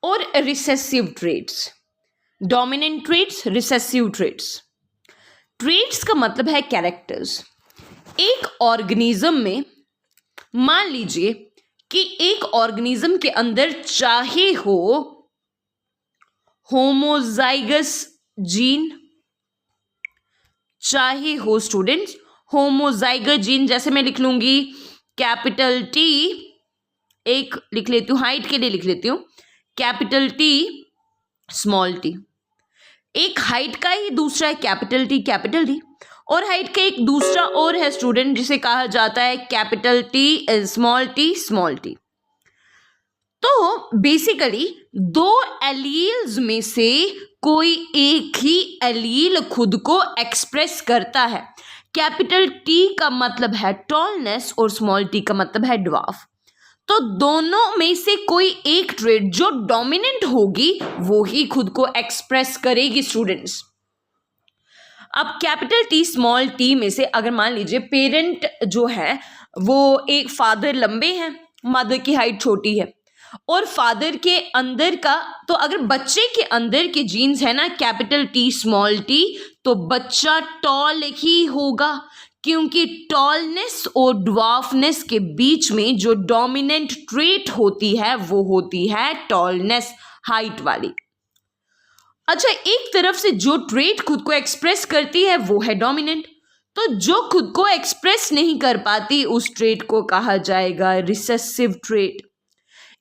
और recessive traits. Dominant traits, recessive traits. Traits का मतलब है कैरेक्टर्स। एक ऑर्गेनिज्म में मान लीजिए कि एक ऑर्गेनिज्म के अंदर चाहे हो होमोजाइगस जीन, चाहे हो स्टूडेंट्स होमोजाइगस जीन, जैसे मैं लिख लूंगी कैपिटल टी, एक लिख लेती हूं हाइट के लिए, लिख लेती हूं कैपिटल टी स्मॉल टी। एक हाइट का ही दूसरा है कैपिटल टी, और हाइट का एक दूसरा और है स्टूडेंट जिसे कहा जाता है कैपिटल टी स्मॉल टी। तो बेसिकली दो एलील्स में से कोई एक ही एलील खुद को एक्सप्रेस करता है। कैपिटल टी का मतलब है टॉलनेस और स्मॉल टी का मतलब है ड्वार्फ। तो दोनों में से कोई एक ट्रेट जो डोमिनेंट होगी वो ही खुद को एक्सप्रेस करेगी स्टूडेंट्स। अब कैपिटल टी स्मॉल टी में से अगर मान लीजिए पेरेंट जो है वो एक फादर लंबे हैं, मदर की हाइट छोटी है, और फादर के अंदर का, तो अगर बच्चे के अंदर के जीन्स है ना कैपिटल टी स्मॉल टी, तो बच्चा टॉल ही होगा, क्योंकि टॉलनेस और ड्वार्फनेस के बीच में जो डोमिनेंट ट्रेट होती है वो होती है टॉलनेस, हाइट वाली। अच्छा, एक तरफ से जो ट्रेट खुद को एक्सप्रेस करती है वो है डोमिनेंट, तो जो खुद को एक्सप्रेस नहीं कर पाती उस ट्रेट को कहा जाएगा रिसेसिव ट्रेट।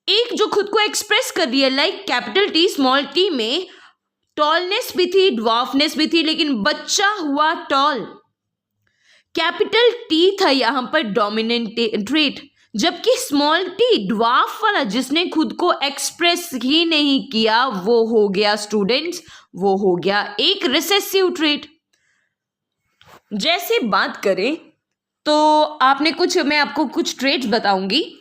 एक जो खुद को एक्सप्रेस कर रही है, like capital T small T में टॉलनेस भी थी, ड्वार्फनेस भी थी, लेकिन बच्चा हुआ टॉल। कैपिटल टी था यहां पर डोमिनेंट ट्रेट, जबकि स्मॉल टी ड्वार्फ वाला जिसने खुद को एक्सप्रेस ही नहीं किया वो हो गया स्टूडेंट्स, वो हो गया एक रिसेसिव ट्रेट। जैसे बात करें तो मैं आपको कुछ ट्रेट्स बताऊंगी।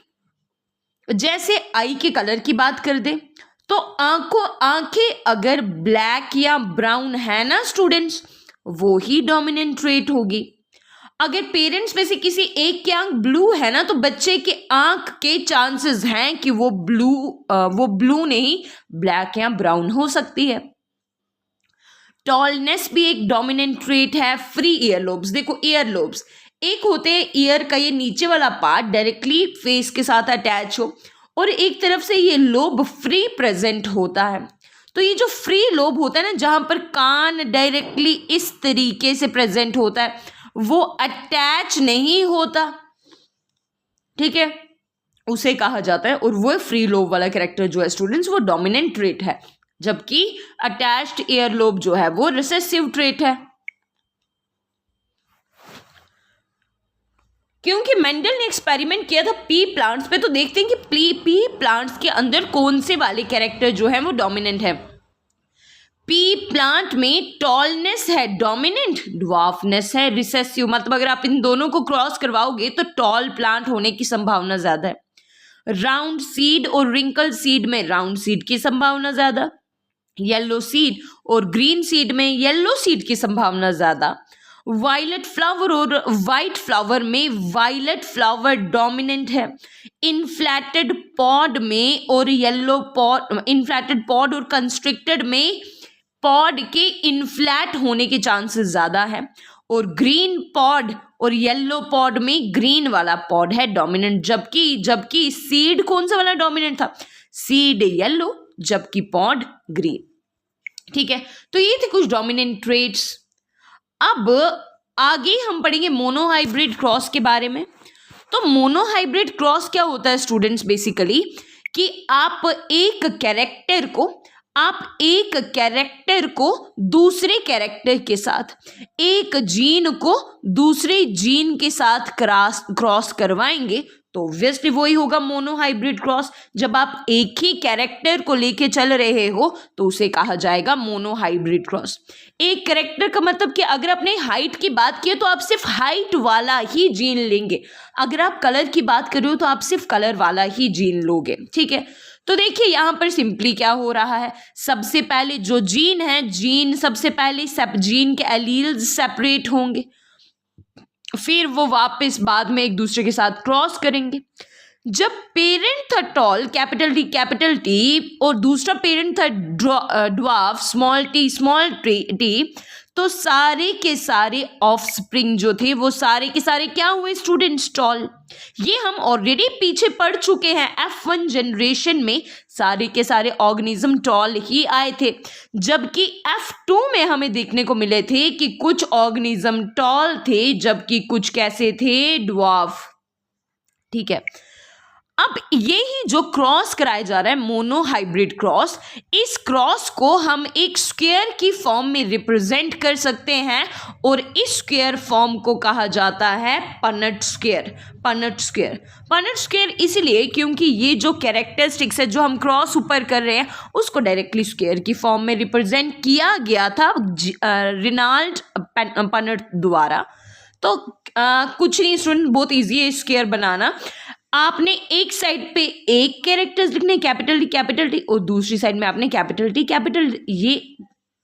जैसे आई के कलर की बात कर दे तो आंखें अगर ब्लैक या ब्राउन है ना स्टूडेंट्स, वो ही डोमिनेंट ट्रेट होगी। अगर पेरेंट्स में से किसी एक की आंख ब्लू है ना, तो बच्चे के आंख के चांसेस हैं कि वो ब्लू नहीं ब्लैक या ब्राउन हो सकती है। टॉलनेस भी एक डोमिनेंट ट्रेट है। फ्री ईयर लोब्स, देखो ईयर लोब्स एक होते हैं ईयर का ये नीचे वाला पार्ट डायरेक्टली फेस के साथ अटैच हो, और एक तरफ से ये लोब फ्री प्रेजेंट होता है। तो ये जो फ्री लोब होता है ना, जहां पर कान डायरेक्टली इस तरीके से प्रेजेंट होता है, वो अटैच नहीं होता, ठीक है, उसे कहा जाता है, और वो फ्री लोब वाला कैरेक्टर जो है स्टूडेंट्स वो डोमिनेंट ट्रेट है, जबकि अटैच्ड ईयर लोब जो है वो रिसेसिव ट्रेट है। क्योंकि मेंडल ने एक्सपेरिमेंट किया था पी प्लांट्स पे, तो देखते हैं कि पी प्लांट्स के अंदर कौन से वाले कैरेक्टर जो है वो डोमिनेंट है। पी प्लांट में टॉलनेस है डोमिनेंट, ड्वार्फनेस है रिसेसिव। मतलब अगर आप इन दोनों को क्रॉस करवाओगे तो टॉल प्लांट होने की संभावना ज्यादा है। राउंड सीड और रिंकल सीड में राउंड सीड की संभावना ज्यादा, येलो सीड और ग्रीन सीड में येलो सीड की संभावना ज्यादा। वायलेट फ्लावर और वाइट फ्लावर में वायलेट फ्लावर डोमिनेंट है। इनफ्लैटेड पॉड में और येलो पॉड, इनफ्लैटेड पॉड और कंस्ट्रिक्टेड में पॉड के इनफ्लैट होने के चांसेस ज्यादा है, और ग्रीन पॉड और येलो पॉड में ग्रीन वाला पॉड है डोमिनेंट। जबकि सीड कौन सा वाला डोमिनेंट था, सीड येलो जबकि पॉड ग्रीन, ठीक है। तो ये थे कुछ डोमिनेंट ट्रेट्स। अब आगे हम पढ़ेंगे मोनोहाइब्रिड क्रॉस के बारे में। तो मोनोहाइब्रिड क्रॉस क्या होता है स्टूडेंट्स, बेसिकली कि आप एक कैरेक्टर को दूसरे कैरेक्टर के साथ, एक जीन को दूसरे जीन के साथ क्रॉस करवाएंगे, तो ऑब्वियसली वही होगा मोनोहाइब्रिड क्रॉस। जब आप एक ही कैरेक्टर को लेके चल रहे हो तो उसे कहा जाएगा मोनोहाइब्रिड क्रॉस। एक कैरेक्टर का मतलब कि अगर आपने हाइट की बात की है तो आप सिर्फ हाइट वाला ही जीन लेंगे, अगर आप कलर की बात कर रहे हो तो आप सिर्फ कलर वाला ही जीन लोगे, ठीक है। तो देखिए यहाँ पर सिंपली क्या हो रहा है, सबसे पहले जो जीन है, सबसे पहले सब जीन के एलील्स सेपरेट होंगे, फिर वो वापस बाद में एक दूसरे के साथ क्रॉस करेंगे। जब पेरेंट था टॉल कैपिटल टी और दूसरा पेरेंट था ड्वार्फ स्मॉल टी, तो सारे के सारे ऑफस्प्रिंग जो थे वो सारे के सारे क्या हुए स्टूडेंट्स, टॉल। ये हम ऑलरेडी पीछे पढ़ चुके हैं, F1 जनरेशन में सारे के सारे ऑर्गेनिज्म टॉल ही आए थे, जबकि F2 में हमें देखने को मिले थे कि कुछ ऑर्गेनिज्म टॉल थे जबकि कुछ कैसे थे, ड्वार्फ, ठीक है। अब ये ही जो क्रॉस कराया जा रहा है मोनोहाइब्रिड क्रॉस, इस क्रॉस को हम एक स्क्वायर की फॉर्म में रिप्रेजेंट कर सकते हैं और इस स्क्वायर फॉर्म को कहा जाता है पनट स्क्वायर। पनट स्क्वायर, पनट स्क्वायर इसलिए क्योंकि ये जो कैरेक्टरिस्टिक्स है जो हम क्रॉस ऊपर कर रहे हैं उसको डायरेक्टली स्क्वायर की फॉर्म में रिप्रेजेंट किया गया था रेनाल्ड पनट द्वारा। तो कुछ नहीं स्टूडेंट, बहुत ईजी है स्क्वायर बनाना। आपने एक साइड पे एक कैरेक्टर्स लिखने कैपिटल टी और दूसरी साइड में आपने कैपिटल टी,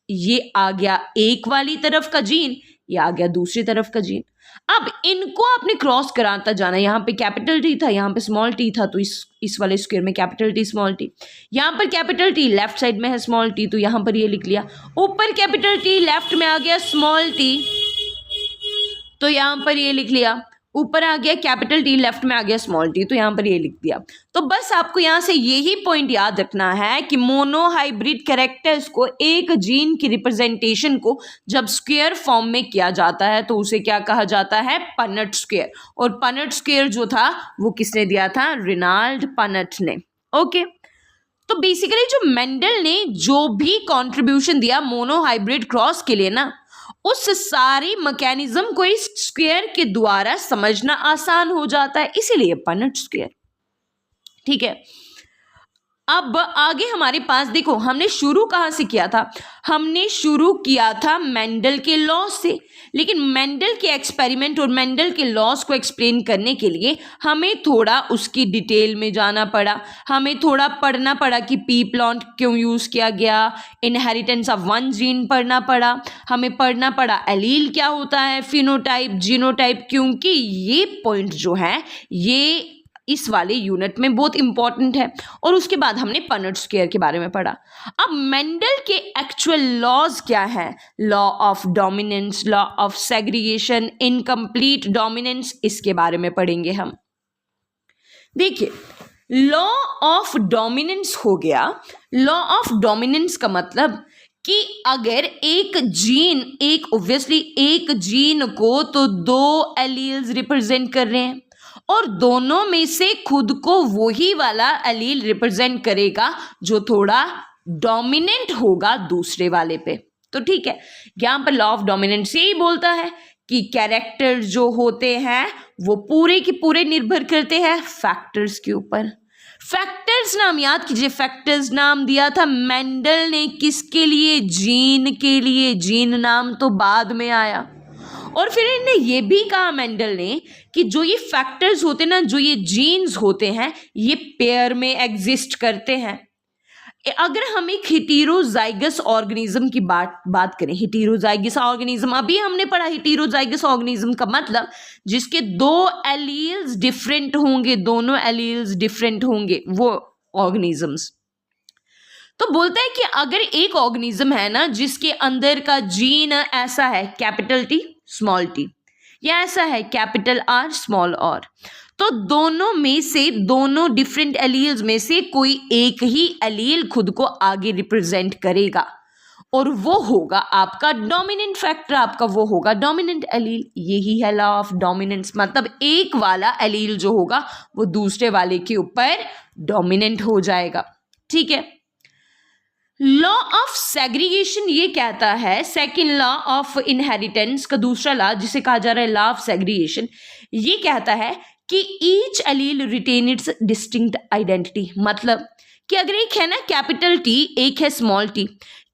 ये आ गया एक वाली तरफ का जीन, ये आ गया दूसरी तरफ का जीन। अब इनको आपने क्रॉस कराता जाना, यहाँ पे कैपिटल टी था, यहाँ पे स्मॉल टी था, तो इस वाले स्क्वायर में कैपिटल टी स्मॉल टी, यहाँ पर कैपिटल टी लेफ्ट साइड में है स्मॉल टी, तो यहाँ पर ये लिख लिया। ऊपर कैपिटल टी लेफ्ट में आ गया स्मॉल टी, तो यहाँ पर ये लिख लिया। ऊपर आ गया कैपिटल टी, लेफ्ट में आ गया स्मॉल टी, तो यहाँ पर ये लिख दिया। तो बस आपको यहाँ से यही पॉइंट याद रखना है कि मोनोहाइब्रिड कैरेक्टर्स को, एक जीन की रिप्रेजेंटेशन को जब स्क्वायर फॉर्म में किया जाता है तो उसे क्या कहा जाता है? पनट स्क्वायर। और पनट स्क्वायर जो था वो किसने दिया था? रेनाल्ड पनट ने। ओके, तो बेसिकली जो मेंडल ने जो भी कॉन्ट्रीब्यूशन दिया मोनोहाइब्रिड क्रॉस के लिए ना, उस सारी मैकेनिज्म को इस स्क्वायर के द्वारा समझना आसान हो जाता है, इसीलिए पनट स्क्वायर। ठीक है, अब आगे हमारे पास देखो, हमने शुरू कहाँ से किया था? हमने शुरू किया था मेंडल के लॉ से, लेकिन मेंडल के एक्सपेरिमेंट और मेंडल के लॉस को एक्सप्लेन करने के लिए हमें थोड़ा उसकी डिटेल में जाना पड़ा, हमें थोड़ा पढ़ना पड़ा कि पी प्लांट क्यों यूज़ किया गया, इनहेरिटेंस ऑफ वन जीन पढ़ना पड़ा, हमें पढ़ना पड़ा एलील क्या होता है, फिनोटाइप, जीनोटाइप, क्योंकि ये पॉइंट जो है ये इस वाले यूनिट में बहुत इंपॉर्टेंट है। और उसके बाद हमने पनट स्क्वायर के बारे में पढ़ा। अब मेंडल के एक्चुअल लॉज क्या हैं? Law of dominance, law of segregation, incomplete dominance, इसके बारे में पढ़ेंगे हम। देखिए, लॉ ऑफ डोमिनेंस हो गया। लॉ ऑफ डोमिनेंस का मतलब कि अगर एक ऑब्वियसली एक जीन को तो दो एलील्स रिप्रेजेंट कर रहे हैं और दोनों में से खुद को वही वाला एलील रिप्रेजेंट करेगा जो थोड़ा डोमिनेंट होगा दूसरे वाले पे। तो ठीक है, यहाँ पर लॉ ऑफ डोमिनेंस यही बोलता है कि कैरेक्टर जो होते हैं वो पूरे के पूरे निर्भर करते हैं फैक्टर्स के ऊपर। फैक्टर्स नाम याद कीजिए, फैक्टर्स नाम दिया था मेंडल ने किसके लिए? जीन के लिए। जीन नाम तो बाद में आया। और फिर इन्हें ये भी कहा मेंडल ने कि जो ये फैक्टर्स होते हैं ना, जो ये जीन्स होते हैं, ये पेयर में एग्जिस्ट करते हैं। अगर हम एक हेटेरोजाइगस ऑर्गेनिज्म की बात करें, हेटेरोजाइगस ऑर्गेनिज्म अभी हमने पढ़ा, हेटेरोजाइगस ऑर्गेनिज्म का मतलब जिसके दो एलील्स डिफरेंट होंगे, दोनों एलील्स डिफरेंट होंगे, वो ऑर्गेनिजम्स। तो बोलता है कि अगर एक ऑर्गेनिज्म है ना जिसके अंदर का जीन ऐसा है कैपिटल टी स्मॉल टी, या ऐसा है कैपिटल आर स्मॉल आर, तो दोनों में से, दोनों डिफरेंट एलील्स में से कोई एक ही एलील खुद को आगे रिप्रेजेंट करेगा और वो होगा आपका डोमिनेंट फैक्टर, आपका वो होगा डोमिनेंट एलील। यही है लॉ ऑफ डोमिनेंस, मतलब एक वाला एलील जो होगा वो दूसरे वाले के ऊपर डोमिनेंट हो जाएगा। ठीक है, लॉ ऑफ सेग्रीगेशन ये कहता है, सेकेंड लॉ ऑफ इनहेरिटेंस का दूसरा लॉ जिसे कहा जा रहा है लॉ ऑफ सेग्रीगेशन, ये कहता है कि each allele retain its distinct identity. मतलब कि अगर एक है ना कैपिटल टी, एक है स्मॉल टी,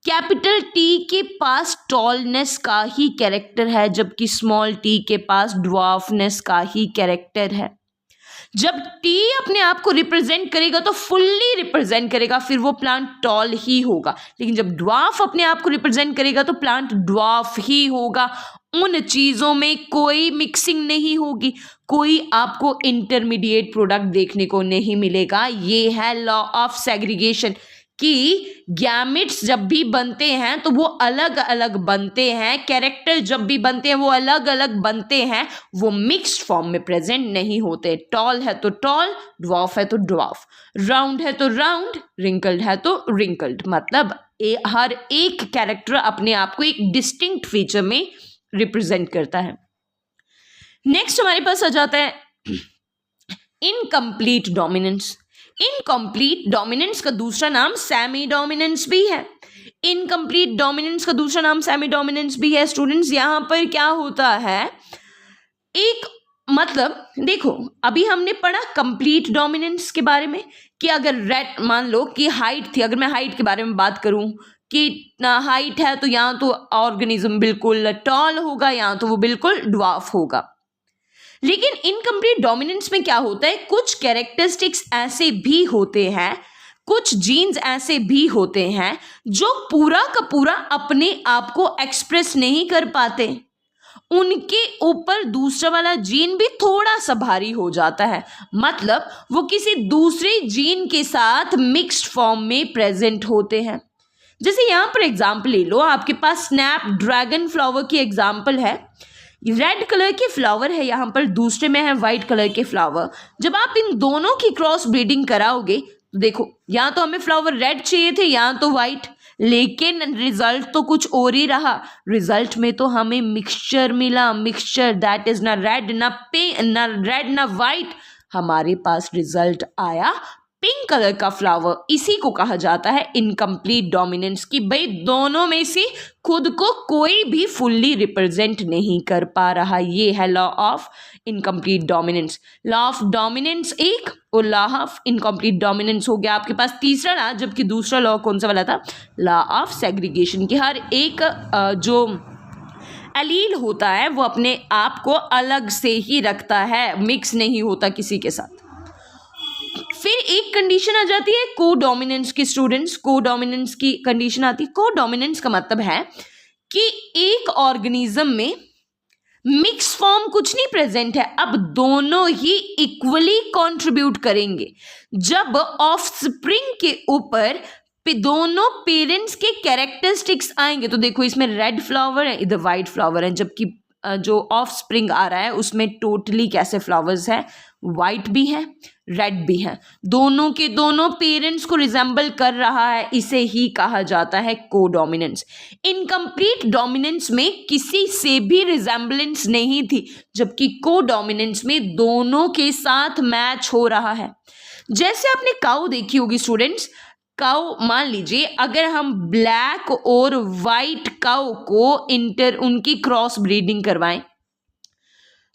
कैपिटल टी के पास टॉलनेस का ही कैरेक्टर है जबकि स्मॉल टी के पास ड्वार्फनेस का ही कैरेक्टर है। जब टी अपने आप को रिप्रेजेंट करेगा तो फुल्ली रिप्रेजेंट करेगा, फिर वो प्लांट टॉल ही होगा, लेकिन जब ड्वार्फ अपने आप को रिप्रेजेंट करेगा तो प्लांट ड्वार्फ ही होगा। उन चीज़ों में कोई मिक्सिंग नहीं होगी, कोई आपको इंटरमीडिएट प्रोडक्ट देखने को नहीं मिलेगा। ये है लॉ ऑफ सेग्रीगेशन कि गैमेट्स जब भी बनते हैं तो वो अलग अलग बनते हैं, कैरेक्टर जब भी बनते हैं वो अलग अलग बनते हैं, वो मिक्स्ड फॉर्म में प्रेजेंट नहीं होते। टॉल है तो टॉल, ड्वार्फ है तो ड्वार्फ, राउंड है तो राउंड, रिंकल्ड है तो रिंकल्ड, मतलब हर एक कैरेक्टर अपने आप को एक डिस्टिंक्ट फीचर में रिप्रेजेंट करता है। नेक्स्ट हमारे पास आ जाता है इनकम्प्लीट डोमिनेंस। इनकम्प्लीट डोमिनेंस का दूसरा नाम सेमी डोमिनेंस भी है। इनकम्प्लीट डोमिनेंस का दूसरा नाम सेमी डोमिनेंस भी है। स्टूडेंट्स यहां पर क्या होता है, एक मतलब देखो अभी हमने पढ़ा कंप्लीट डोमिनेंस के बारे में कि अगर रेड मान लो कि हाइट थी, अगर मैं हाइट के बारे में बात करूं कि हाइट है तो या तो ऑर्गेनिज्म बिल्कुल टॉल होगा या तो वो बिल्कुल ड्वार्फ होगा। लेकिन इनकम्प्लीट डोमिनेंस में क्या होता है, कुछ कैरेक्टरिस्टिक्स ऐसे भी होते हैं, कुछ जीन्स ऐसे भी होते हैं जो पूरा का पूरा अपने आप को एक्सप्रेस नहीं कर पाते, उनके ऊपर दूसरा वाला जीन भी थोड़ा सा भारी हो जाता है, मतलब वो किसी दूसरे जीन के साथ मिक्स्ड फॉर्म में प्रेजेंट होते हैं। जैसे यहां पर एग्जाम्पल ले लो, आपके पास स्नैप ड्रैगन फ्लावर की एग्जाम्पल है। रेड कलर के फ्लावर है यहाँ पर, दूसरे में है वाइट कलर के फ्लावर। जब आप इन दोनों की क्रॉस ब्रीडिंग कराओगे तो देखो या तो हमें फ्लावर रेड चाहिए थे या तो वाइट, लेकिन रिजल्ट तो कुछ और ही रहा। रिजल्ट में तो हमें मिक्सचर मिला, मिक्सचर दैट इज ना रेड ना पिंक, ना रेड ना वाइट, हमारे पास रिजल्ट आया पिंक कलर का फ्लावर। इसी को कहा जाता है इनकम्प्लीट डोमिनेंस की भाई दोनों में से खुद को कोई भी फुल्ली रिप्रेजेंट नहीं कर पा रहा। ये है law of incomplete dominance. Law of dominance एक और लॉ ऑफ इनकम्प्लीट डोमिनेंस हो गया आपके पास तीसरा ना, जबकि दूसरा लॉ कौन सा वाला था, लॉ ऑफ सेग्रीगेशन की हर एक जो एलील होता है वो अपने आप को अलग से ही रखता है, मिक्स नहीं होता किसी के साथ। फिर एक कंडीशन आ जाती है कोडोमिनेंस की। स्टूडेंट्स कोडोमिनेंस की कंडीशन आती है। कोडोमिनेंस का मतलब है कि एक ऑर्गेनिज्म में मिक्स फॉर्म कुछ नहीं प्रेजेंट है, अब दोनों ही इक्वली कंट्रीब्यूट करेंगे। जब ऑफस्प्रिंग के ऊपर दोनों पेरेंट्स के कैरेक्टरिस्टिक्स आएंगे तो देखो इसमें रेड फ्लावर है, इधर वाइट फ्लावर है, जबकि जो ऑफस्प्रिंग आ रहा है उसमें टोटली कैसे फ्लावर्स है, वाइट भी है रेड भी है, दोनों के दोनों पेरेंट्स को रिजेंबल कर रहा है, इसे ही कहा जाता है कोडोमिनेंस। इनकम्प्लीट डोमिनेंस में किसी से भी रिजेंबलेंस नहीं थी, जबकि कोडोमिनेंस में दोनों के साथ मैच हो रहा है। जैसे आपने काऊ देखी होगी स्टूडेंट्स, काऊ मान लीजिए अगर हम ब्लैक और वाइट काऊ को उनकी क्रॉस ब्रीडिंग करवाएं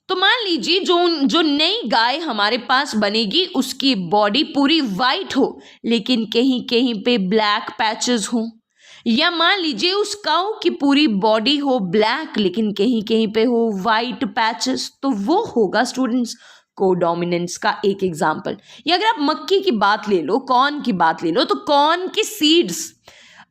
तो मान लीजिए जो नई गाय हमारे पास बनेगी उसकी बॉडी पूरी वाइट हो लेकिन कहीं कहीं पे ब्लैक पैचेस हो, या मान लीजिए उस काऊ की पूरी बॉडी हो ब्लैक लेकिन कहीं कहीं पे हो वाइट पैचेस, तो वो होगा स्टूडेंट्स कोडोमिनेंस का एक एग्जाम्पल। या अगर आप मक्की की बात ले लो, कॉर्न की बात ले लो, तो कॉर्न के सीड्स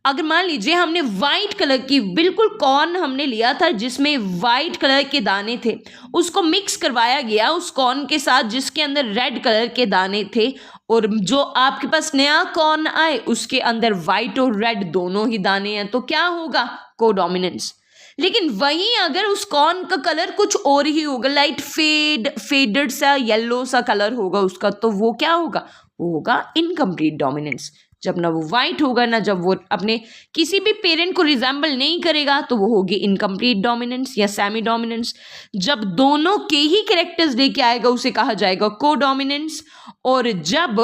अगर मान लीजिए हमने वाइट कलर की बिल्कुल कॉर्न हमने लिया था जिसमें वाइट कलर के दाने थे, उसको मिक्स करवाया गया उस कॉर्न के साथ जिसके अंदर रेड कलर के दाने थे, और जो आपके पास नया कॉर्न आए उसके अंदर वाइट और रेड दोनों ही दाने हैं, तो क्या होगा कोडोमिनेंस। लेकिन वहीं अगर उस कॉर्न का कलर कुछ और ही होगा, लाइट फेडेड सा येलो सा कलर होगा उसका, तो वो क्या होगा, वो होगा इनकम्प्लीट डोमिनेंस। जब ना वो वाइट होगा ना जब वो अपने किसी भी पेरेंट को रिजेंबल नहीं करेगा तो वो होगी इनकम्प्लीट डोमिनेंस या सेमी डोमिनेंस। जब दोनों के ही कैरेक्टर्स लेके आएगा उसे कहा जाएगा कोडोमिनेंस, और जब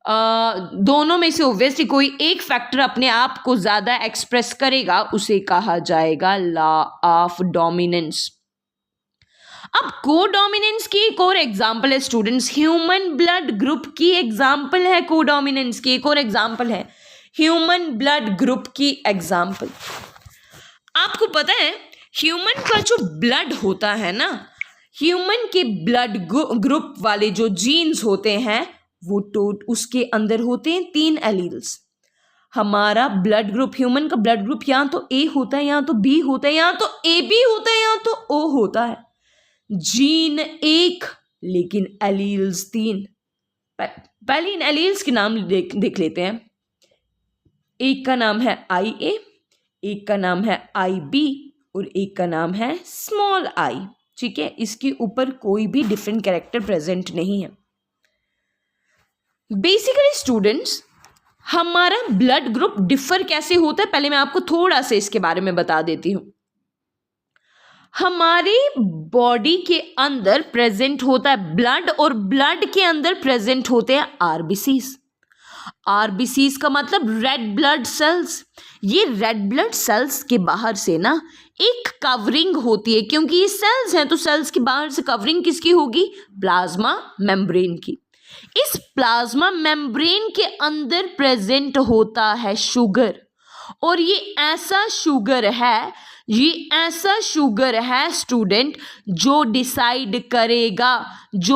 दोनों में से ऑब्वियसली कोई एक फैक्टर अपने आप को ज्यादा एक्सप्रेस करेगा उसे कहा जाएगा लॉ ऑफ डोमिनेंस। अब कोडोमिनेंस की एक और एग्जांपल है स्टूडेंट्स, ह्यूमन ब्लड ग्रुप की एग्जांपल है कोडोमिनेंस की, एक और एग्जांपल है ह्यूमन ब्लड ग्रुप की एग्जांपल। आपको पता है ह्यूमन का जो ब्लड होता है ना, ह्यूमन के ब्लड ग्रुप वाले जो जीन्स होते हैं वो उसके अंदर होते हैं 3 एलील्स। हमारा ब्लड ग्रुप, ह्यूमन का ब्लड ग्रुप या तो ए होता है या तो बी होता है या तो ए बी होता है या तो ओ होता है। जीन 1 लेकिन एलील्स 3। पहले इन एलील्स के नाम देख लेते हैं। एक का नाम है IA, एक का नाम है IB और एक का नाम है स्मॉल I। ठीक है, इसके ऊपर कोई भी डिफरेंट कैरेक्टर प्रेजेंट नहीं है। बेसिकली स्टूडेंट्स हमारा ब्लड ग्रुप डिफर कैसे होता है, पहले मैं आपको थोड़ा सा इसके बारे में बता देती हूं। हमारे बॉडी के अंदर प्रेजेंट होता है ब्लड और ब्लड के अंदर प्रेजेंट होते हैं आरबीसीज। आरबीसीज का मतलब रेड ब्लड सेल्स। ये रेड ब्लड सेल्स के बाहर से ना एक कवरिंग होती है, क्योंकि ये सेल्स हैं तो सेल्स के बाहर से कवरिंग किसकी होगी? प्लाज्मा मेम्ब्रेन की। इस प्लाज्मा मेम्ब्रेन के अंदर प्रेजेंट होता है शुगर, और ये ऐसा शुगर है स्टूडेंट जो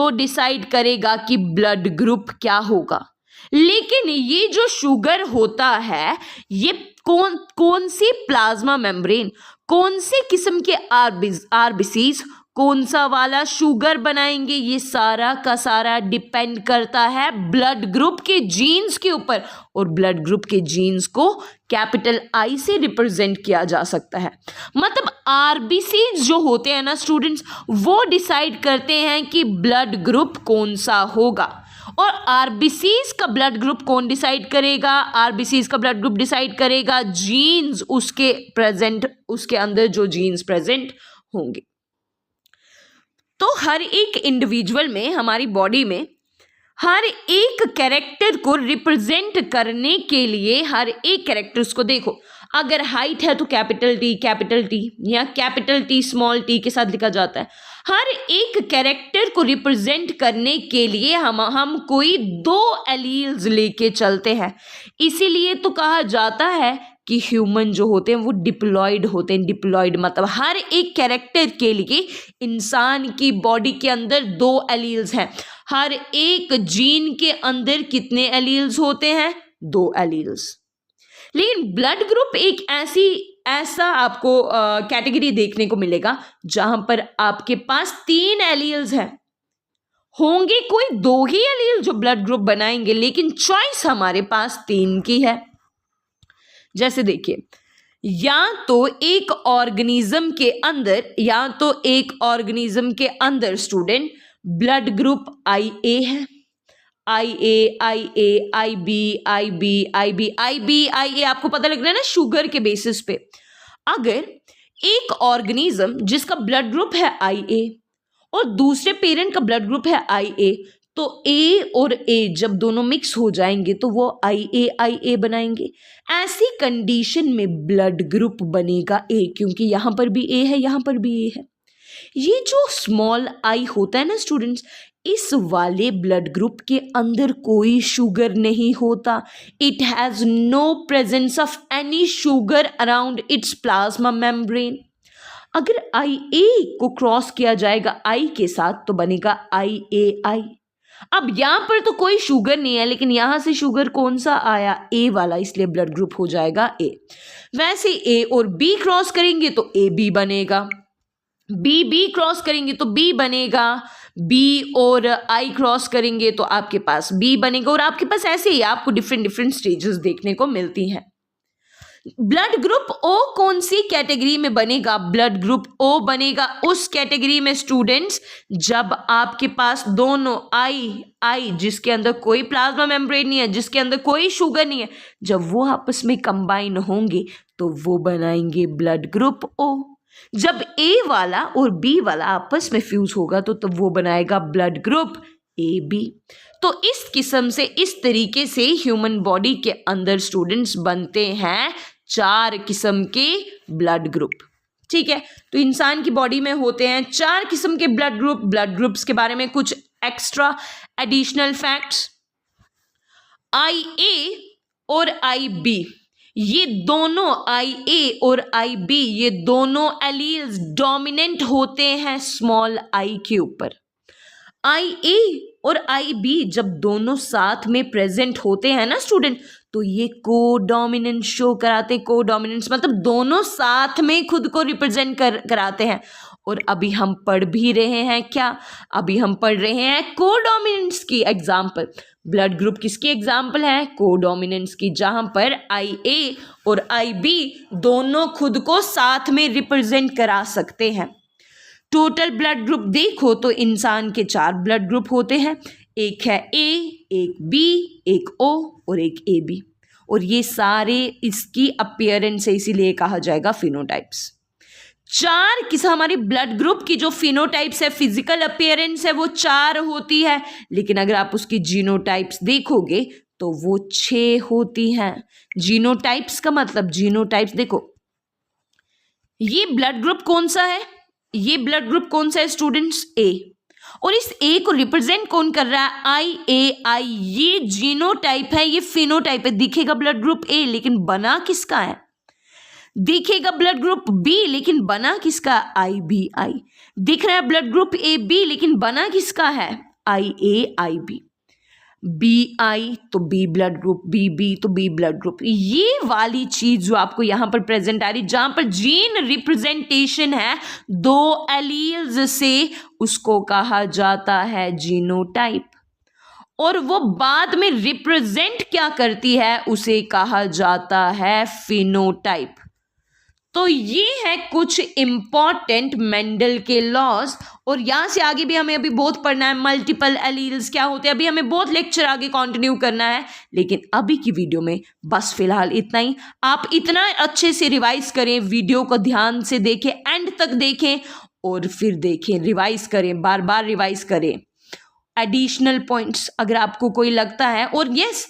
डिसाइड करेगा कि ब्लड ग्रुप क्या होगा। लेकिन ये जो शुगर होता है ये कौन सी प्लाज्मा मेम्ब्रेन, कौन सी किस्म के आरबीसीज कौन सा वाला शुगर बनाएंगे, ये सारा का सारा डिपेंड करता है ब्लड ग्रुप के जीन्स के ऊपर। और ब्लड ग्रुप के जीन्स को कैपिटल आई से रिप्रेजेंट किया जा सकता है। मतलब आरबीसीज जो होते हैं ना स्टूडेंट्स, वो डिसाइड करते हैं कि ब्लड ग्रुप कौन सा होगा। और आरबीसीज का ब्लड ग्रुप कौन डिसाइड करेगा? आरबीसीज का ब्लड ग्रुप डिसाइड करेगा जीन्स उसके अंदर जो जीन्स प्रेजेंट होंगे। तो हर एक इंडिविजुअल में, हमारी बॉडी में हर एक कैरेक्टर को रिप्रेजेंट करने के लिए हर एक कैरेक्टर्स को देखो, अगर हाइट है तो कैपिटल टी या कैपिटल टी स्मॉल टी के साथ लिखा जाता है। हर एक कैरेक्टर को रिप्रेजेंट करने के लिए हम कोई 2 एलील्स लेके चलते हैं। इसीलिए तो कहा जाता है कि ह्यूमन जो होते हैं वो डिप्लॉयड होते हैं। डिप्लॉयड मतलब हर एक कैरेक्टर के लिए इंसान की बॉडी के अंदर 2 एलील्स हैं। हर एक जीन के अंदर कितने एलील्स होते हैं? 2 एलील्स। लेकिन ब्लड ग्रुप एक ऐसा आपको कैटेगरी देखने को मिलेगा जहां पर आपके पास 3 एलील्स हैं। होंगे कोई 2 ही एलील जो ब्लड ग्रुप बनाएंगे, लेकिन चॉइस हमारे पास 3 की है। जैसे देखिए, या तो एक ऑर्गेनिज्म के अंदर स्टूडेंट ब्लड ग्रुप IA है, IA आपको पता लग रहा है ना शुगर के बेसिस पे। अगर एक ऑर्गेनिज्म जिसका ब्लड ग्रुप है IA और दूसरे पेरेंट का ब्लड ग्रुप है IA, तो A और A जब दोनों मिक्स हो जाएंगे तो वो IA बनाएंगे। ऐसी कंडीशन में ब्लड ग्रुप बनेगा A, क्योंकि यहां पर भी A है, यहां पर भी A है। ये जो स्मॉल i होता है ना स्टूडेंट्स, इस वाले ब्लड ग्रुप के अंदर कोई शुगर नहीं होता। It has no presence of any sugar around its plasma membrane. अगर IA को क्रॉस किया जाएगा I के साथ तो बनेगा IAI। अब यहां पर तो कोई शुगर नहीं है, लेकिन यहां से शुगर कौन सा आया? A वाला, इसलिए ब्लड ग्रुप हो जाएगा A। वैसे A और B क्रॉस करेंगे तो AB बनेगा, B क्रॉस करेंगे तो B बनेगा, B और I क्रॉस करेंगे तो आपके पास B बनेगा। और आपके पास ऐसे ही आपको डिफरेंट स्टेजेस देखने को मिलती हैं। ब्लड ग्रुप O कौन सी कैटेगरी में बनेगा? ब्लड ग्रुप O बनेगा उस कैटेगरी में स्टूडेंट्स जब आपके पास दोनों I जिसके अंदर कोई प्लाज्मा मेम्ब्रेन नहीं है, जिसके अंदर कोई शुगर नहीं है, जब वो आपस में कंबाइन होंगे तो वो बनाएंगे ब्लड ग्रुप O। जब A वाला और B वाला आपस में फ्यूज होगा तो तब वो बनाएगा ब्लड ग्रुप AB। तो इस किस्म से, इस तरीके से ह्यूमन बॉडी के अंदर स्टूडेंट्स बनते हैं 4 किस्म के ब्लड ग्रुप। ठीक है, तो इंसान की बॉडी में होते हैं 4 किस्म के ब्लड ग्रुप। ब्लड ग्रुप्स के बारे में कुछ एक्स्ट्रा एडिशनल फैक्ट्स। IA और IB, ये दोनों IA और IB ये दोनों एलील्स डोमिनेंट होते हैं स्मॉल i के ऊपर। IA और IB जब दोनों साथ में प्रेजेंट होते हैं ना स्टूडेंट, तो ये कोडोमिनेंस शो कराते। कोडोमिनेंस मतलब दोनों साथ में खुद को रिप्रेजेंट कराते हैं। और अभी हम पढ़ भी रहे हैं क्या? अभी हम पढ़ रहे हैं कोडोमिनेंस की एग्जाम्पल। ब्लड ग्रुप किसकी एग्जाम्पल है? कोडोमिनेंस की, जहां पर IA और IB दोनों खुद को साथ में रिप्रेजेंट करा सकते हैं। टोटल ब्लड ग्रुप देखो तो इंसान के 4 ब्लड ग्रुप होते हैं। एक है A, एक B, एक O और एक AB। और ये सारे इसकी अपीयरेंस है, इसीलिए कहा जाएगा फिनोटाइप्स। 4 किस हमारी ब्लड ग्रुप की जो फिनोटाइप्स है, फिजिकल अपीयरेंस है, वो 4 होती है, लेकिन अगर आप उसकी जीनोटाइप्स देखोगे तो वो 6 होती हैं। जीनोटाइप्स का मतलब, जीनोटाइप्स देखो, ये ब्लड ग्रुप कौन सा है, ये ब्लड ग्रुप कौन सा है स्टूडेंट्स, ए, और इस ए को रिप्रेजेंट कौन कर रहा है, आई, ए आई, ये जीनोटाइप है, ये फिनोटाइप है। दिखेगा ब्लड ग्रुप ए, लेकिन बना किसका है, दिखेगा ब्लड ग्रुप बी, लेकिन बना किसका, आई बी आई। दिख रहा है ब्लड ग्रुप ए बी, लेकिन बना किसका है, आई ए आई बी। बी आई तो B blood group, B B तो बी ब्लड ग्रुप। ये वाली चीज जो आपको यहां पर प्रेजेंट आ रही, जहां पर जीन रिप्रेजेंटेशन है 2 एलील्स से, उसको कहा जाता है जीनोटाइप, और वो बाद में रिप्रेजेंट क्या करती है, उसे कहा जाता है फिनोटाइप। तो ये है कुछ इंपॉर्टेंट मेंडल के लॉज, और यहां से आगे भी हमें अभी बहुत पढ़ना है, मल्टीपल एलील्स क्या होते हैं, अभी हमें बहुत लेक्चर आगे कंटिन्यू करना है, लेकिन अभी की वीडियो में बस फिलहाल इतना ही। आप इतना अच्छे से रिवाइज करें, वीडियो को ध्यान से देखें, एंड तक देखें, और फिर देखें, रिवाइज करें, बार बार रिवाइज करें। एडिशनल पॉइंट्स अगर आपको कोई लगता है, और यस,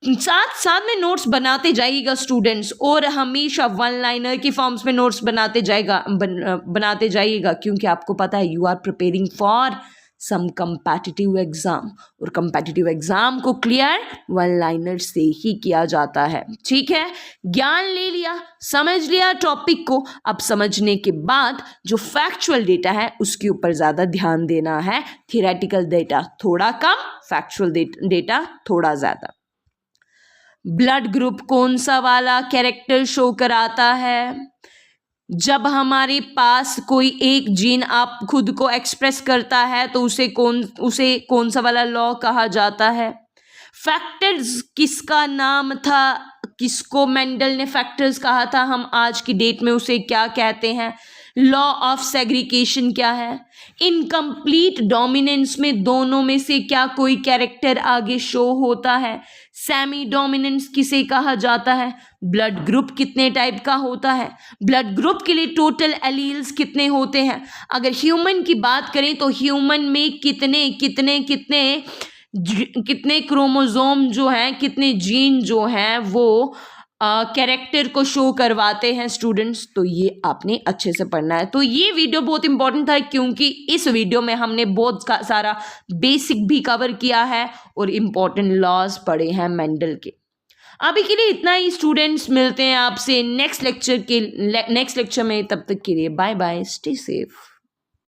साथ साथ में नोट्स बनाते जाइएगा स्टूडेंट्स, और हमेशा 1 लाइनर की फॉर्म्स में नोट्स बनाते जाइएगा, क्योंकि आपको पता है you are preparing for some competitive exam, और कंपेटिटिव एग्जाम को क्लियर 1 लाइनर से ही किया जाता है। ठीक है, ज्ञान ले लिया, समझ लिया टॉपिक को। अब समझने के बाद जो फैक्चुअल डेटा है उसके ऊपर ज़्यादा ध्यान देना है, थियरेटिकल डेटा थोड़ा कम, फैक्चुअल डेटा थोड़ा ज़्यादा। ब्लड ग्रुप कौन सा वाला कैरेक्टर शो कराता है, जब हमारे पास कोई एक जीन आप खुद को एक्सप्रेस करता है तो उसे कौन सा वाला लॉ कहा जाता है। फैक्टर्स किसका नाम था, किसको मेंडल ने फैक्टर्स कहा था, हम आज की डेट में उसे क्या कहते हैं। लॉ ऑफ सेग्रीगेशन क्या है। इनकम्प्लीट डोमिनेंस में दोनों में से क्या कोई कैरेक्टर आगे शो होता है। सेमी डोमिनेंस किसे कहा जाता है। ब्लड ग्रुप कितने टाइप का होता है, ब्लड ग्रुप के लिए टोटल एलील्स कितने होते हैं। अगर ह्यूमन की बात करें तो ह्यूमन में कितने कितने कितने कितने क्रोमोसोम जो हैं, कितने जीन जो हैं वो कैरेक्टर को शो करवाते हैं स्टूडेंट्स। तो ये आपने अच्छे से पढ़ना है। तो ये वीडियो बहुत इंपॉर्टेंट था, क्योंकि इस वीडियो में हमने बहुत सारा बेसिक भी कवर किया है और इम्पॉर्टेंट लॉज पढ़े हैं मेंडल के। अभी के लिए इतना ही स्टूडेंट्स, मिलते हैं आपसे नेक्स्ट लेक्चर में। तब तक के लिए बाय बाय, स्टे सेफ।